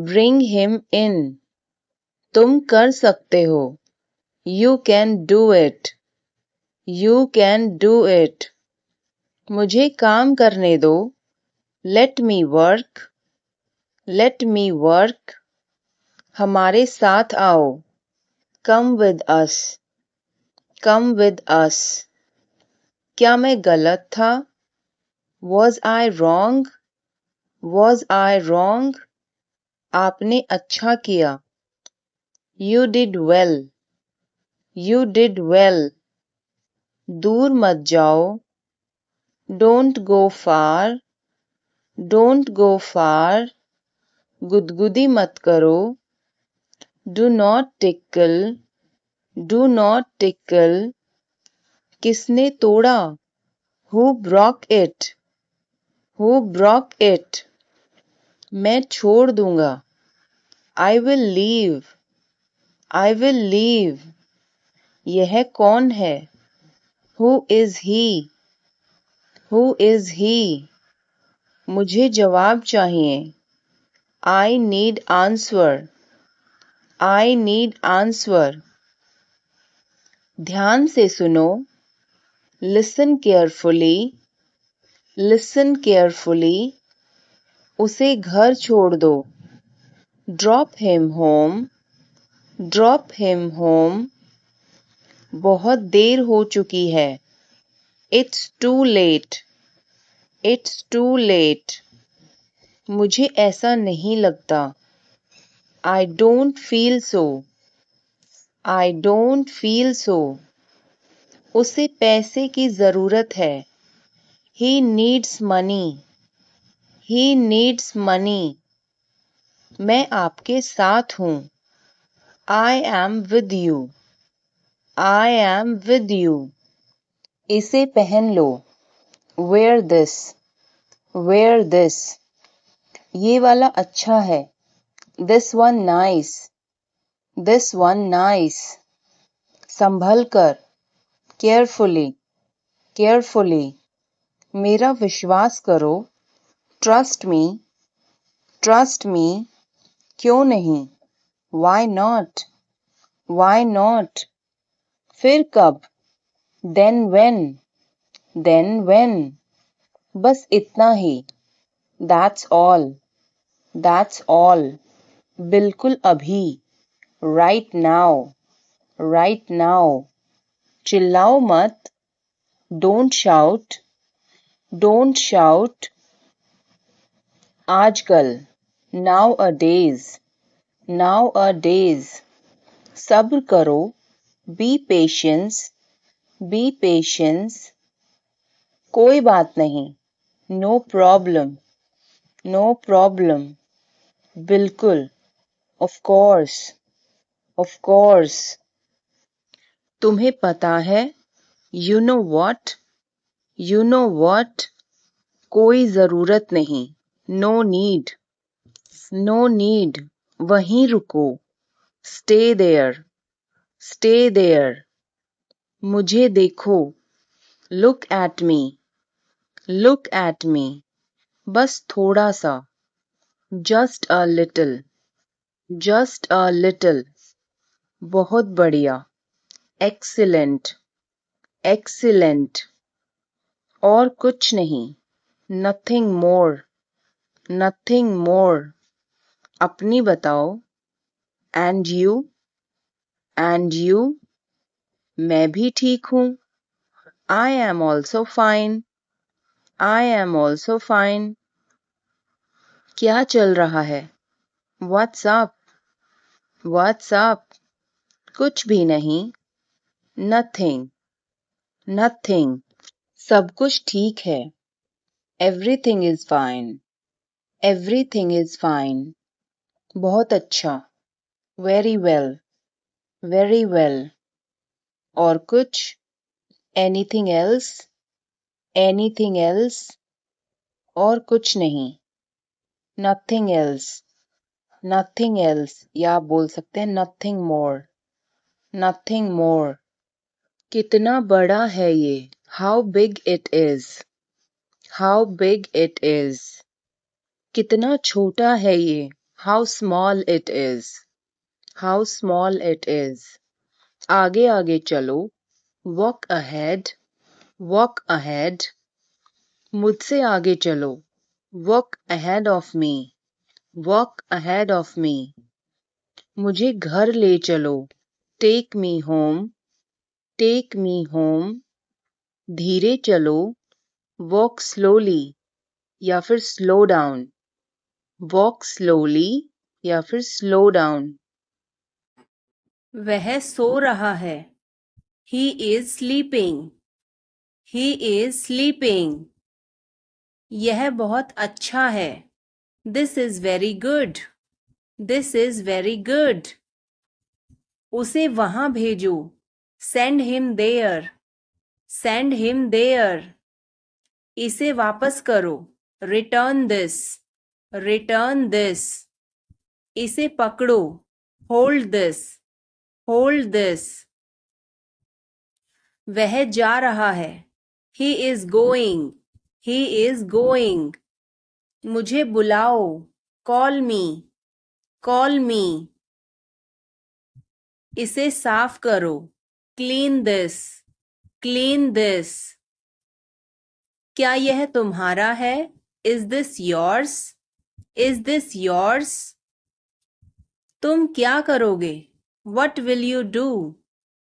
Bring him in. तुम कर सकते हो. You can do it. You can do it. मुझे काम करने दो. Let me work. Let me work. हमारे साथ आओ. Come with us. Come with us. क्या मैं गलत था? Was I wrong? Was I wrong? आपने अच्छा किया. You did well. You did well. दूर मत जाओ. Don't go far. Don't go far. गुदगुदी मत करो. Do not tickle. Do not tickle. किसने तोड़ा? Who broke it? Who broke it? मैं छोड़ दूंगा. I will leave. I will leave. यह कौन है? Who is he? Who is he? मुझे जवाब चाहिए. I need answer. I need answer. ध्यान से सुनो. Listen carefully. Listen carefully. उसे घर छोड़ दो. Drop him home. Drop him home. बहुत देर हो चुकी है. It's too late. It's too late. मुझे ऐसा नहीं लगता. I don't feel so. I don't feel so. उसे पैसे की जरूरत है. He needs money. He needs money. मैं आपके साथ हूँ. I am with you. I am with you. इसे पहन लो. Wear this. Wear this. ये वाला अच्छा है. This one nice. This one nice. संभल कर. Carefully. Carefully. मेरा विश्वास करो. Trust me. ट्रस्ट मी, क्यों नहीं? Why not? Why not? फिर कब? Then when? Then when? बस इतना ही. That's all. That's all. बिल्कुल अभी. Right now. Right now. चिल्लाओ मत. Don't shout. Don't shout. आजकल. Nowadays. Nowadays. सब्र करो. Be patient. Be patient. कोई बात नहीं. No problem. No problem. बिल्कुल. Of course. Of course. तुम्हें पता है? You know what? You know what? कोई ज़रूरत नहीं. No need. No need. वहीं रुको. Stay there. Stay there. मुझे देखो. Look at me. Look at me. बस थोड़ा सा. Just a little. Just a little. बहुत बढ़िया. Excellent. Excellent. और कुछ नहीं. Nothing more. Nothing more. अपनी बताओ. And you? And you? मैं भी ठीक हूँ. I am also fine. I am also fine. क्या चल रहा है? What's up? What's up? कुछ भी नहीं. Nothing. Nothing. सब कुछ ठीक है. Everything is fine. Everything is fine. बहुत अच्छा. Very well. Very well. और कुछ? Anything else? Anything else? और कुछ नहीं. Nothing else. Nothing else. या आप बोल सकते हैं nothing more. Nothing more. कितना बड़ा है ये? How big it is. How big it is. कितना छोटा है ये? How small it is. How small it is. आगे आगे चलो. Walk ahead. Walk ahead. मुझसे आगे चलो. Walk ahead of me. Walk ahead of me. मुझे घर ले चलो. Take me home. Take me home. धीरे चलो. Walk slowly. या फिर slow down. Walk slowly. या फिर slow down. वह सो रहा है. He is sleeping. He is sleeping. यह बहुत अच्छा है. This is very good. This is very good. उसे वहां भेजो. Send him there. Send him there. इसे वापस करो. Return this. Return this. इसे पकड़ो. Hold this. Hold this. वह जा रहा है. He is going. He is going. मुझे बुलाओ. Call me. Call me. इसे साफ करो. Clean this. Clean this. क्या यह तुम्हारा है? Is this yours? Is this yours? तुम क्या करोगे? What will you do?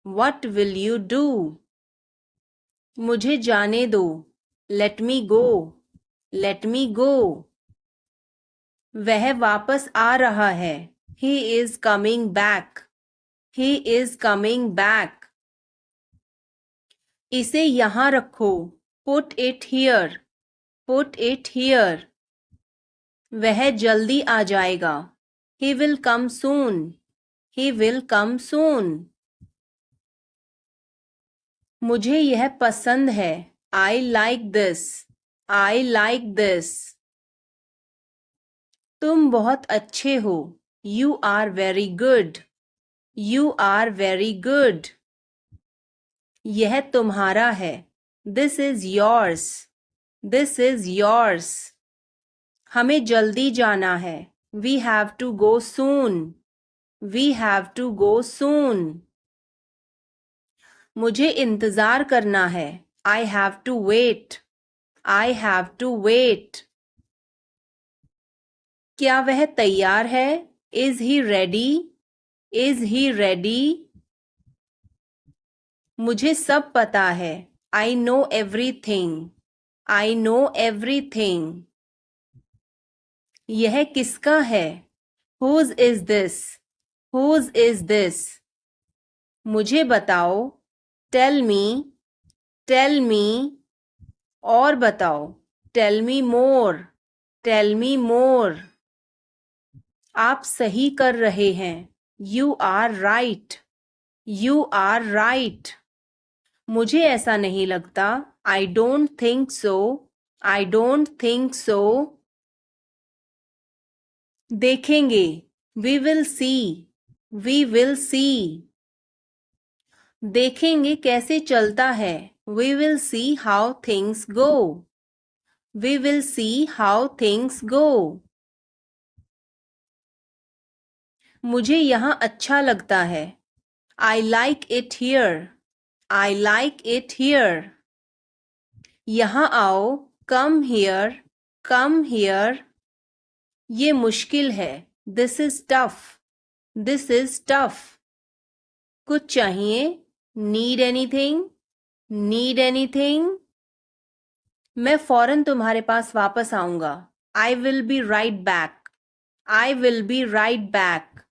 What will you do? मुझे जाने दो. Let me go. Let me go. वह वापस आ रहा है. He is coming back. He is coming back. इसे यहाँ रखो. Put it here. Put it here. वह जल्दी आ जाएगा. He will come soon. He will come soon. मुझे यह पसंद है. I like this. I like this. तुम बहुत अच्छे हो. You are very good. You are very good. यह तुम्हारा है. This is yours. This is yours. हमें जल्दी जाना है. We have to go soon. We have to go soon. मुझे इंतजार करना है. I have to wait. I have to wait. क्या वह तैयार है? Is he ready? Is he ready? मुझे सब पता है. I know everything. I know everything. यह किसका है? Whose is this? Whose is this? मुझे बताओ. Tell me. Tell me. और बताओ. Tell me more. Tell me more. आप सही कर रहे हैं. You are right. You are right. मुझे ऐसा नहीं लगता. I don't think so. I don't think so. देखेंगे. We will see. We will see. देखेंगे कैसे चलता है. We will see how things go. We will see how things go. मुझे यहाँ अच्छा लगता है. I like it here. I like it here. यहाँ आओ. Come here. Come here. ये मुश्किल है. This is tough. This is tough. कुछ चाहिए. Need anything? Need anything? मैं फौरन तुम्हारे पास वापस आऊंगा. I will be right back. I will be right back.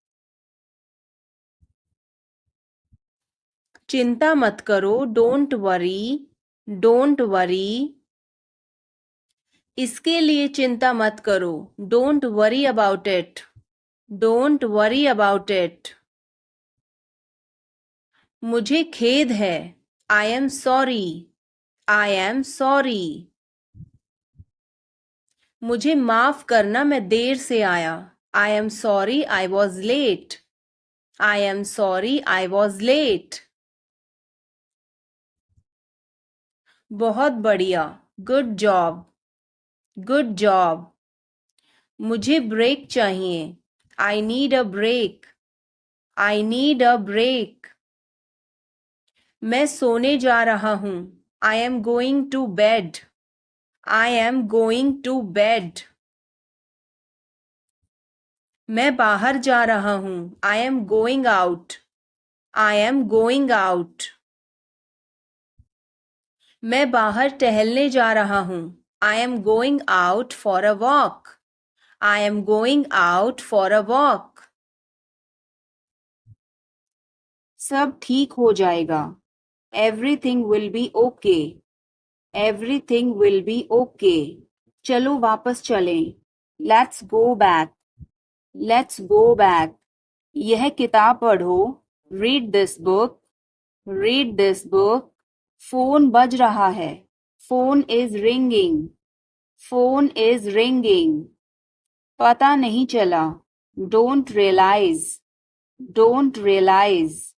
चिंता मत करो. Don't worry. Don't worry. इसके लिए चिंता मत करो. Don't worry about it. Don't worry about it. मुझे खेद है. I am sorry. I am sorry. मुझे माफ करना मैं देर से आया. I am sorry I was late. I am sorry I was late. बहुत बढ़िया. Good job. Good job. मुझे ब्रेक चाहिए. I need a break. I need a break. मैं सोने जा रहा हूँ. I am going to bed. I am going to bed. मैं बाहर जा रहा हूँ. I am going out. I am going out. मैं बाहर टहलने जा रहा हूँ. I am going out for a walk. I am going out for a walk. सब ठीक हो जाएगा. Everything will be okay. Everything will be okay. चलो वापस चलें. Let's go back. Let's go back. यह किताब पढ़ो. Read this book. Read this book. Phone बज रहा है. Phone is ringing. Phone is ringing. पता नहीं चला. Don't realize. Don't realize.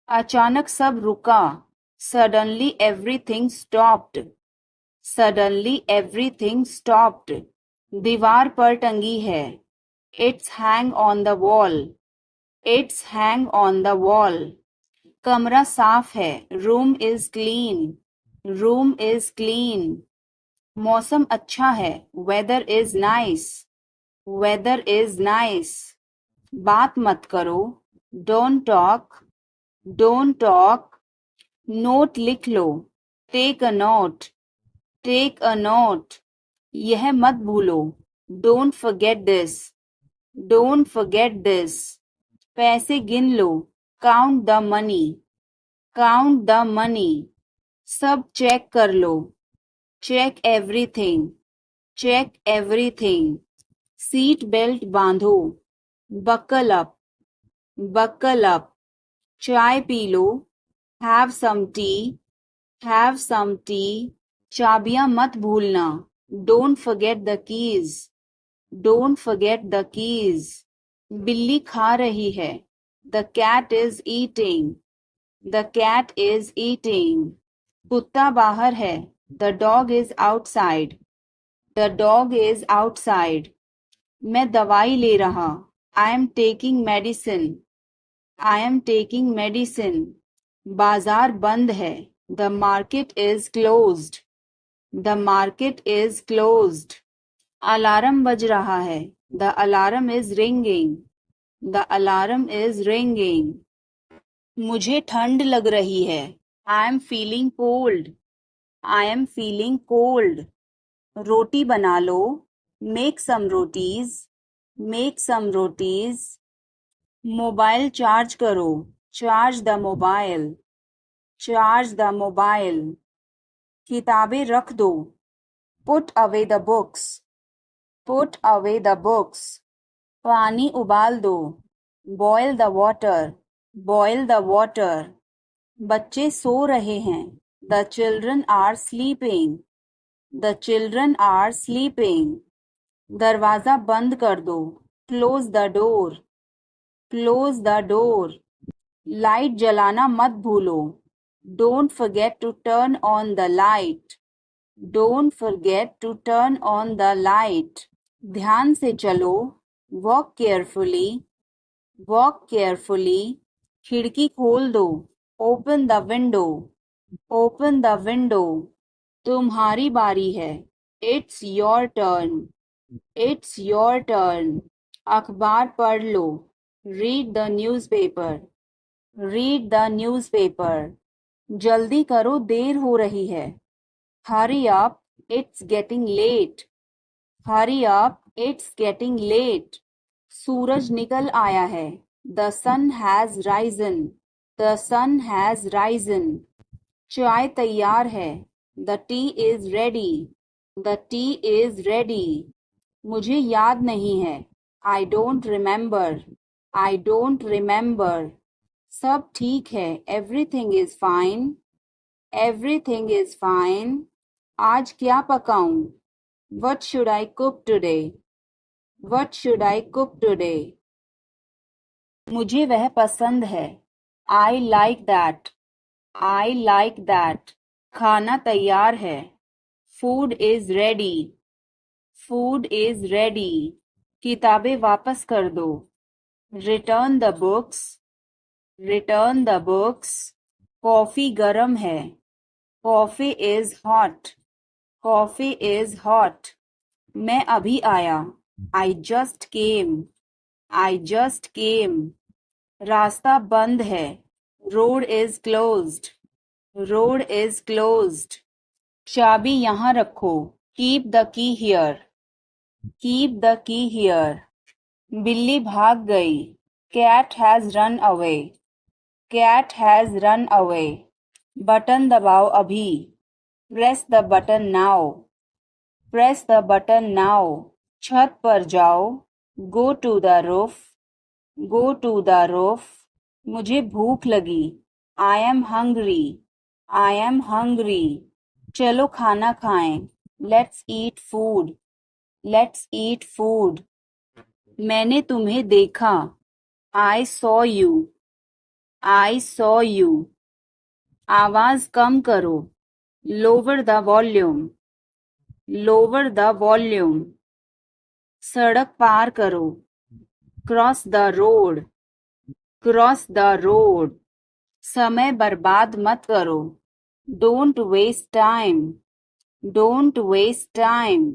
अचानक सब रुका. Suddenly everything stopped. Suddenly everything stopped. दीवार पर टंगी है. It's hang on the wall. It's hang on the wall. कमरा साफ है. Room is clean. Room is clean. मौसम अच्छा है. Weather is nice. Weather is nice. बात मत करो. Don't talk. Don't talk. Note लिख लो. Take a note. Take a note. यह मत भूलो. Don't forget this. Don't forget this. पैसे गिन लो. Count the money. Count the money. सब चेक कर लो. Check everything. Check everything. Seat belt बांधो. Buckle up. Buckle up. चाय पी लो. Have some tea. Have some tea. चाबियां मत भूलना. Don't forget the keys. Don't forget the keys. बिल्ली खा रही है. The cat is eating. The cat is eating. कुत्ता बाहर है. The dog is outside. The dog is outside. मैं दवाई ले रहा. I am taking medicine. I am taking medicine. बाजार बंद है. The market is closed. The market is closed. Alarm बज रहा है. The alarm is ringing. The alarm is ringing. मुझे ठंड लग रही है. I am feeling cold. I am feeling cold. रोटी बना लो. Make some rotis. Make some rotis. Mobile charge करो. Charge the mobile. Charge the mobile. किताबें रख दो. Put away the books. Put away the books. पानी उबाल दो. Boil the water. Boil the water. बच्चे सो रहे हैं. The children are sleeping. The children are sleeping. दरवाजा बंद कर दो. Close the door. Close the door. Light जलाना मत भूलो. Don't forget to turn on the light. Don't forget to turn on the light. ध्यान से चलो. Walk carefully. Walk carefully. खिड़की खोल दो. Open the window. Open the window. तुम्हारी बारी है. It's your turn. It's your turn. अखबार पढ़ लो. Read the newspaper. Read the newspaper. जल्दी करो, देर हो रही है. Hurry up, it's getting late. Hurry up, it's getting late. सूरज निकल आया है. The sun has risen. The sun has risen. चाय तैयार है. The tea is ready. The tea is ready. मुझे याद नहीं है. I don't remember. I don't remember. सब ठीक है. Everything is fine. Everything is fine. आज क्या पकाऊं? What should I cook today? What should I cook today? मुझे वह पसंद है. I like that. I like that. खाना तैयार है. Food is ready. Food is ready. किताबें वापस कर दो. Return the books. Return the books. Coffee गरम है. Coffee is hot. Coffee is hot. मैं अभी आया. I just came. I just came. रास्ता बंद है. Road is closed. Road is closed. चाबी यहाँ रखो. Keep the key here. Keep the key here. बिल्ली भाग गई. Cat has run away. Cat has run away. Button दबाओ अभी. Press the button now. Press the button now. छत पर जाओ. Go to the roof. Go to the roof. मुझे भूख लगी. I am hungry. I am hungry. चलो खाना खाएं. Let's eat food. Let's eat food. मैंने तुम्हें देखा. I saw you. I saw you. आवाज कम करो. Lower the volume. Lower the volume. सड़क पार करो. Cross the road. Cross the road. समय बर्बाद मत करो. Don't waste time. Don't waste time.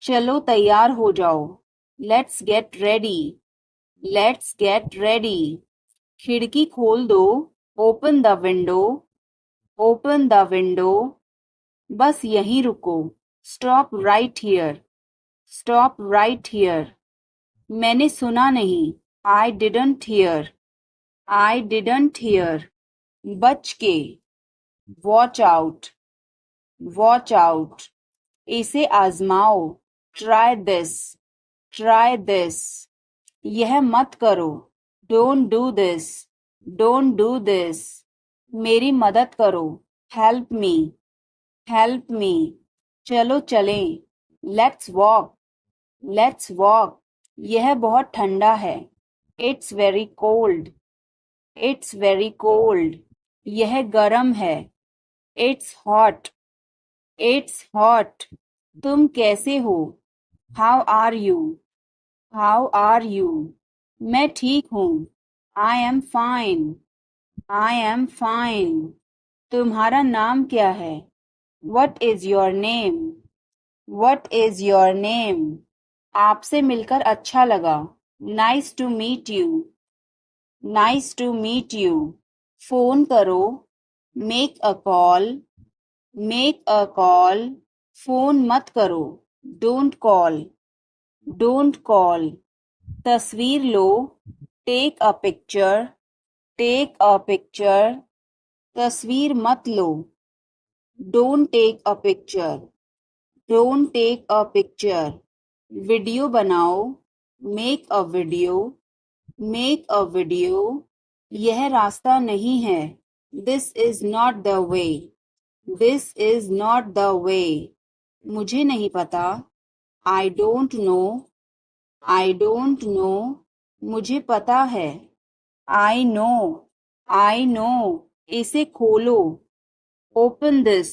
चलो तैयार हो जाओ. Let's get ready. Let's get ready. खिड़की खोल दो. Open the window. Open the window. बस यहीं रुको. Stop right here. Stop right here. मैंने सुना नहीं. I didn't hear. I didn't hear. बच के. Watch out. Watch out. इसे आजमाओ. Try this. Try this. यह मत करो. Don't do this. Don't do this. मेरी मदद करो. Help me. Help me. चलो चलें. Let's walk. Let's walk. यह बहुत ठंडा है. It's very cold. It's very cold. यह गरम है. It's hot. It's hot. तुम कैसे हो? How are you? How are you? मैं ठीक हूँ। I am fine. I am fine. तुम्हारा नाम क्या है? What is your name? What is your name? आपसे मिलकर अच्छा लगा। Nice to meet you. Nice to meet you. Phone करो। Make a call. Make a call. Phone मत करो। Don't call. Don't call. तस्वीर लो। Take a picture. Take a picture. तस्वीर मत लो। Don't take a picture. Don't take a picture. Video बनाओ। Make a video. Make a video. यह रास्ता नहीं है। This is not the way. This is not the way. मुझे नहीं पता। I don't know. I don't know. मुझे पता है। I know. I know. इसे खोलो। Open this.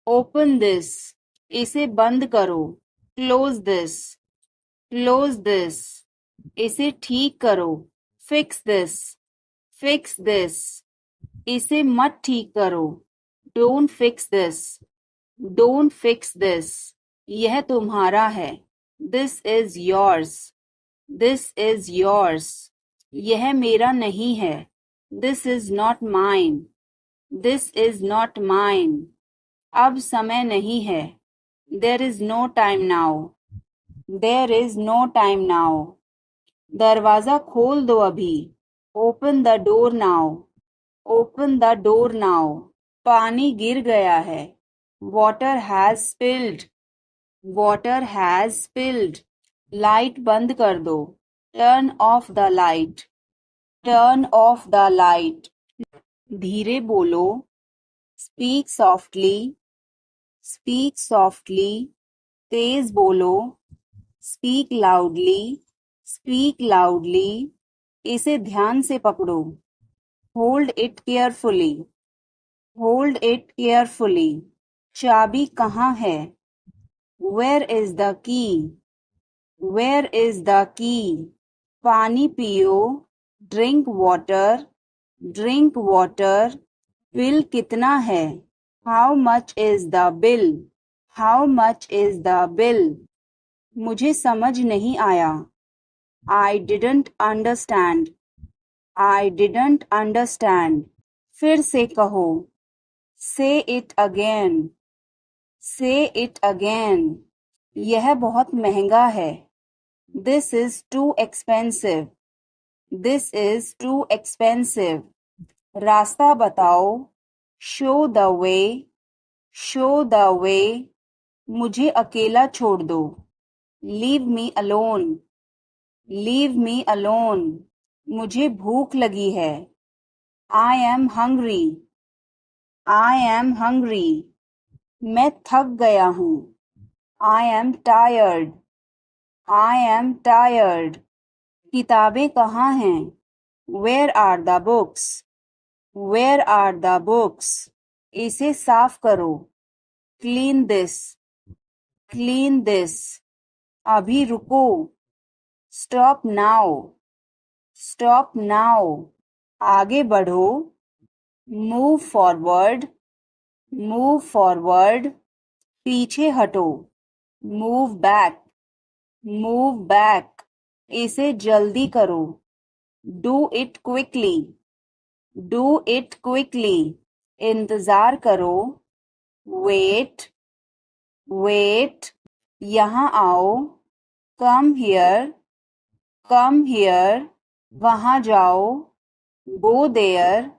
Open this. इसे बंद करो। Close this. Close this. इसे ठीक करो। Fix this. Fix this. इसे मत ठीक करो। Don't fix this. Don't fix this. यह तुम्हारा है। This is yours. This is yours. यह मेरा नहीं है। This is not mine. This is not mine. अब समय नहीं है। There is no time now. There is no time now. दरवाजा खोल दो अभी। Open the door now. Open the door now. पानी गिर गया है। Water has spilled. Water has spilled. Light बंद कर दो। Turn off the light. Turn off the light. धीरे बोलो। Speak softly. Speak softly. तेज बोलो। Speak loudly. Speak loudly. इसे ध्यान से पकड़ो। Hold it carefully. Hold it carefully. चाबी कहाँ है? Where is the key? Where is the key? पानी पियो। Drink water. Drink water. Bill कितना है? How much is the bill? How much is the bill? मुझे समझ नहीं आया। I didn't understand. I didn't understand. फिर से कहो। से it again. Say it again. यह बहुत महंगा है। This is too expensive. This is too expensive. रास्ता बताओ। Show the way. Show the way. मुझे अकेला छोड़ दो। Leave me alone. Leave me alone. मुझे भूख लगी है। I am hungry. I am hungry. मैं थक गया हूँ। I am tired. I am tired. किताबें कहाँ हैं? Where are the books? Where are the books? इसे साफ करो। Clean this. Clean this. अभी रुको। Stop now. Stop now. आगे बढ़ो। Move forward. Move forward. पीछे हटो। Move back. Move back. इसे जल्दी करो। Do it quickly. Do it quickly. इंतजार करो। वेट। वेट। यहाँ आओ। Come here. Come here. वहाँ जाओ। Go there.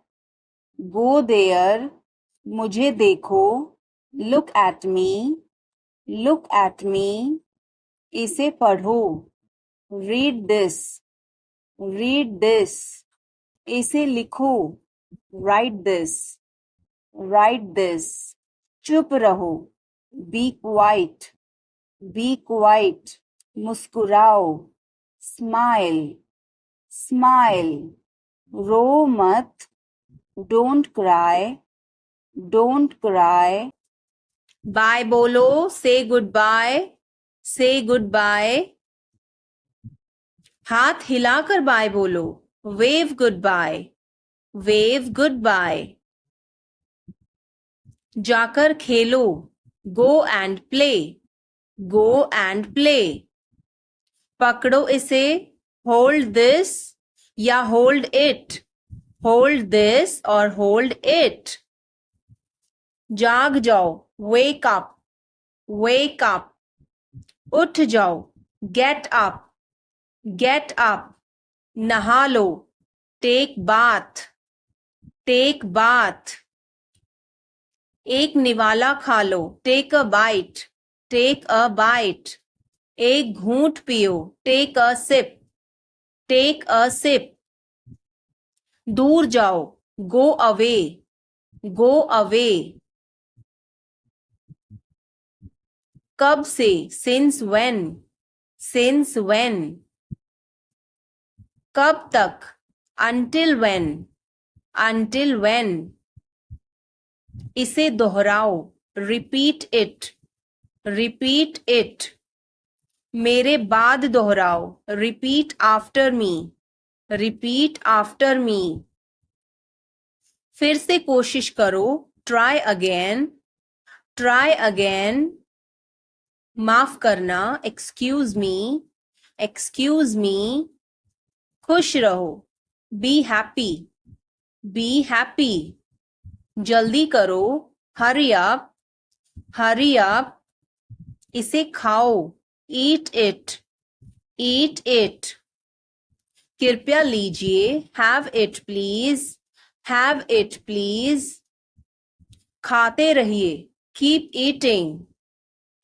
Go there. मुझे देखो। Look at me. Look at me. इसे पढ़ो। Read this. Read this. इसे लिखो। Write this. Write this. चुप रहो। Be quite. B quiet. मुस्कुराओ। स्माइल। स्माइल। रो मत। Don't cry. Don't cry. Bye बोलो, say goodbye, say goodbye. हाथ हिलाकर बाय बोलो, wave goodbye, wave goodbye. जाकर खेलो, go and play, go and play. पकड़ो इसे, होल्ड दिस या होल्ड इट, होल्ड दिस और होल्ड इट। जाग जाओ, वेक अप, वेक अप। उठ जाओ, गेट अप, गेट अप। नहा लो, टेक बाथ, टेक बाथ। एक निवाला खा लो, take a bite, take a bite. एक घूंट पियो, take a sip, take a sip. दूर जाओ, गो अवे, गो अवे। कब से, सिंस व्हेन, सिंस व्हेन। कब तक, until when, until when। इसे दोहराओ, repeat it, repeat it। मेरे बाद दोहराओ, repeat after me, repeat after me। फिर से कोशिश करो, try again, try again। माफ करना, excuse me, excuse me। खुश रहो, be happy, be happy। जल्दी करो, hurry up, hurry up। इसे खाओ, eat it, eat it। कृपया लीजिए, have it please, have it please। खाते रहिए, keep eating,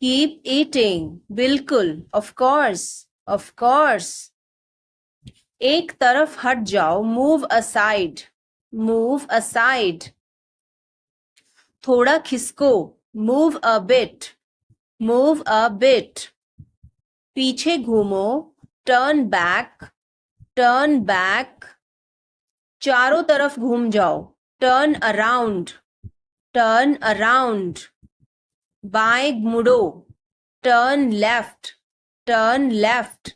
keep eating। बिल्कुल, of course, of course। एक तरफ हट जाओ, move aside, move aside। थोड़ा खिसको, move a bit, move a bit। पीछे घूमो, turn back, turn back। चारों तरफ घूम जाओ, turn around, turn around। बाएं मुड़ो, turn left, turn left।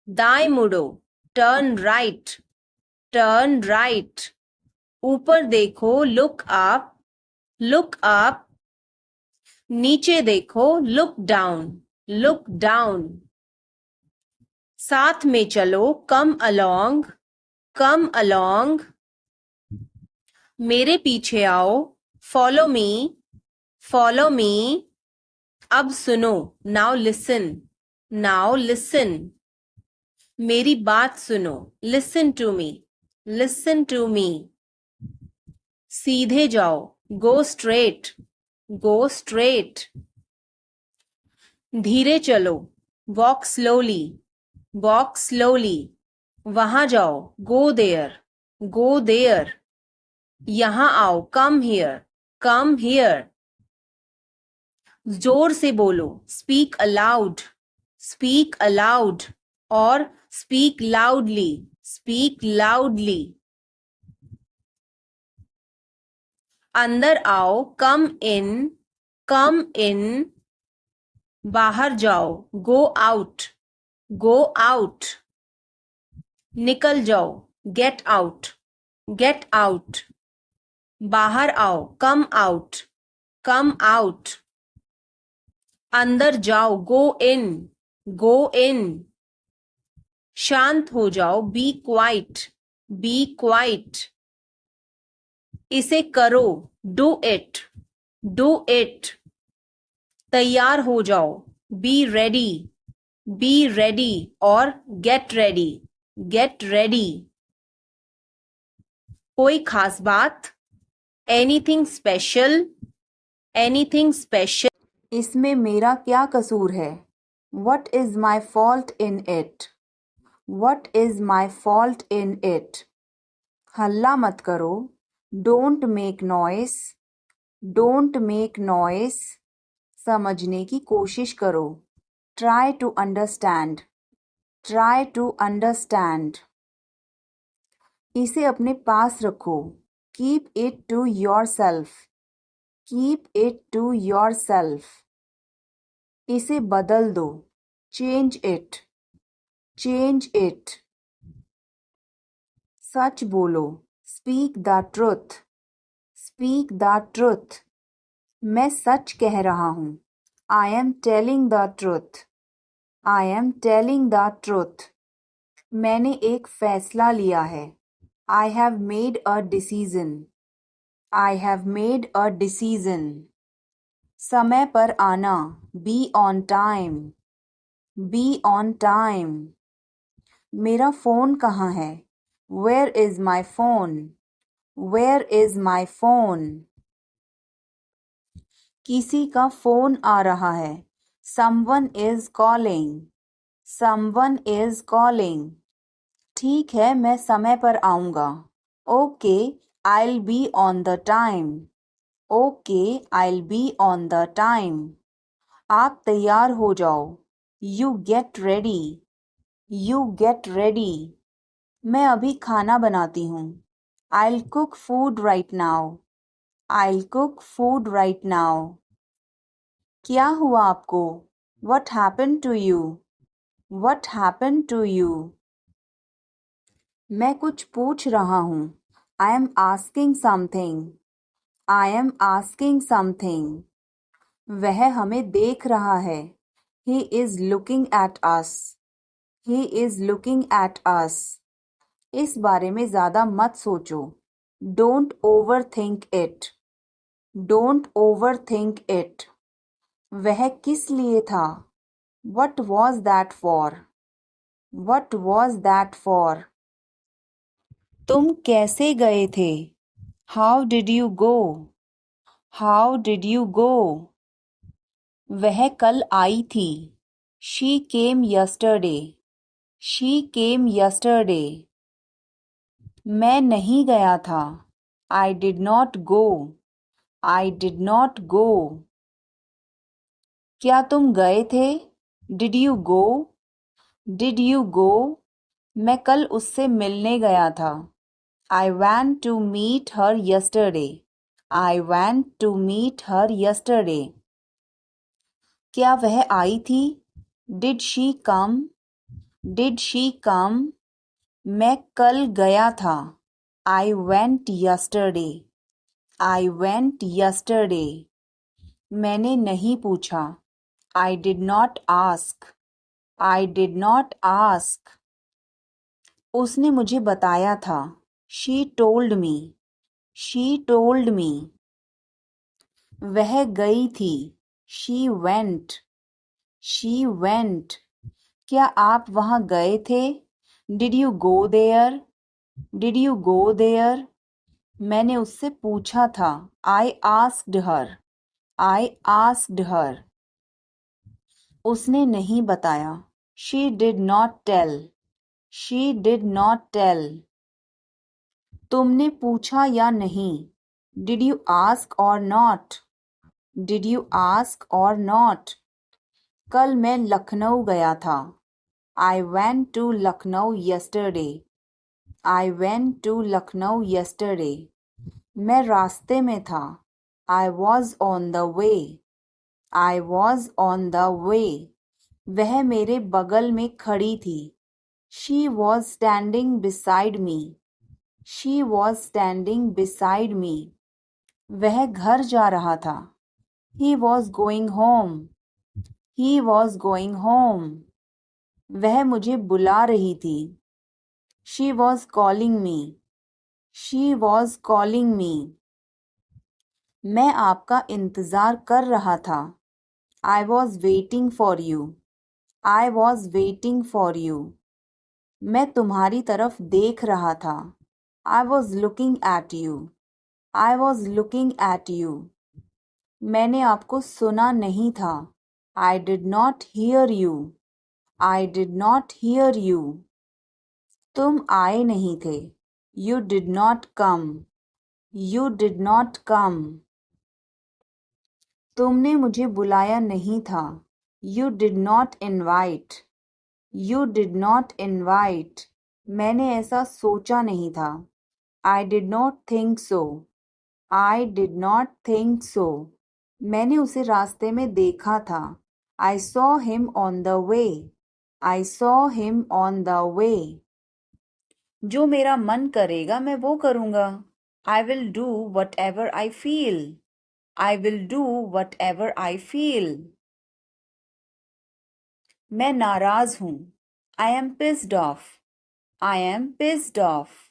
दाएं मुड़ो, turn right, turn right। ऊपर देखो, look up, look up। नीचे देखो, look down, look down। साथ में चलो, come along, come along। मेरे पीछे आओ, follow me, follow me। अब सुनो, now listen, now listen। मेरी बात सुनो, listen to me, listen to me। सीधे जाओ, go straight, go straight। धीरे चलो, walk slowly, walk slowly। वहां जाओ, go there, go there। यहां आओ, come here, come here। जोर से बोलो, speak aloud, speak aloud और speak loudly, speak loudly। अंदर आओ, come in, come in। बाहर जाओ, go out, go out। निकल जाओ, get out, get out। बाहर आओ, come out, come out। अंदर जाओ, go in, go in। शांत हो जाओ, be quiet, be quiet। इसे करो, do it, do it। तैयार हो जाओ, be ready, be ready और get ready, get ready। कोई खास बात, anything special, anything special। इसमें मेरा क्या कसूर है, what is my fault in it, what is my fault in it। हल्ला मत करो, don't make noise, don't make noise। समझने की कोशिश करो, try to understand, try to understand। इसे अपने पास रखो, keep it to yourself, keep it to yourself. इसे बदल दो। Change it. Change it. सच बोलो। Speak the truth. Speak the truth. मैं सच कह रहा हूँ। I am telling the truth. I am telling the truth. मैंने एक फैसला लिया है। I have made a decision. I have made a decision. समय पर आना। Be on time. Be on time. मेरा फ़ोन कहाँ है? Where is my phone? Where is my phone? किसी का फ़ोन आ रहा है। Someone is calling. Someone is calling. ठीक है, मैं समय पर आऊँगा। Okay, I'll be on the time. Okay, I'll be on the time. आप तैयार हो जाओ। You get ready. You get ready. मैं अभी खाना बनाती हूँ। I'll cook food right now. I'll cook food right now. क्या हुआ आपको? What happened to you? What happened to you? मैं कुछ पूछ रहा हूँ। I am asking something. I am asking something. वह हमें देख रहा है। He is looking at us. He is looking at us. इस बारे में ज़्यादा मत सोचो। Don't overthink it. Don't overthink it. वह किस लिए था? What was that for? What was that for? तुम कैसे गए थे? How did you go? How did you go? वह कल आई थी। She came yesterday. She came yesterday. मैं नहीं गया था। I did not go. I did not go. क्या तुम गए थे? Did you go? Did you go? मैं कल उससे मिलने गया था। I went to meet her yesterday. I went to meet her yesterday. क्या वह आई थी? Did she come? Did she come? मैं कल गया था। I went yesterday. I went yesterday. मैंने नहीं पूछा। I did not ask. I did not ask. उसने मुझे बताया था। She told me. She told me. वह गई थी। She went. She went. क्या आप वहाँ गए थे? Did you go there? Did you go there? मैंने उससे पूछा था। I asked her. I asked her. उसने नहीं बताया। She did not tell. She did not tell. तुमने पूछा या नहीं? Did you ask or not? Did you ask or not? कल मैं लखनऊ गया था। I went to Lucknow yesterday. I went to Lucknow yesterday. मैं रास्ते में था। I was on the way. I was on the way. वह मेरे बगल में खड़ी थी। She was standing beside me. She was standing beside me. वह घर जा रहा था। He was going home. He was going home. वह मुझे बुला रही थी। She was calling me. She was calling me. मैं आपका इंतज़ार कर रहा था। I was waiting for you. I was waiting for you. मैं तुम्हारी तरफ देख रहा था। I was looking at you. I was looking at you. मैंने आपको सुना नहीं था। I did not hear you. I did not hear you. तुम आए नहीं थे। You did not come. You did not come. तुमने मुझे बुलाया नहीं था। You did not invite. You did not invite. मैंने ऐसा सोचा नहीं था। I did not think so. I did not think so. मैंने उसे रास्ते में देखा था. I saw him on the way. I saw him on the way. जो मेरा मन करेगा मैं वो करूँगा. I will do whatever I feel. I will do whatever I feel. मैं नाराज हूँ. I am pissed off. I am pissed off.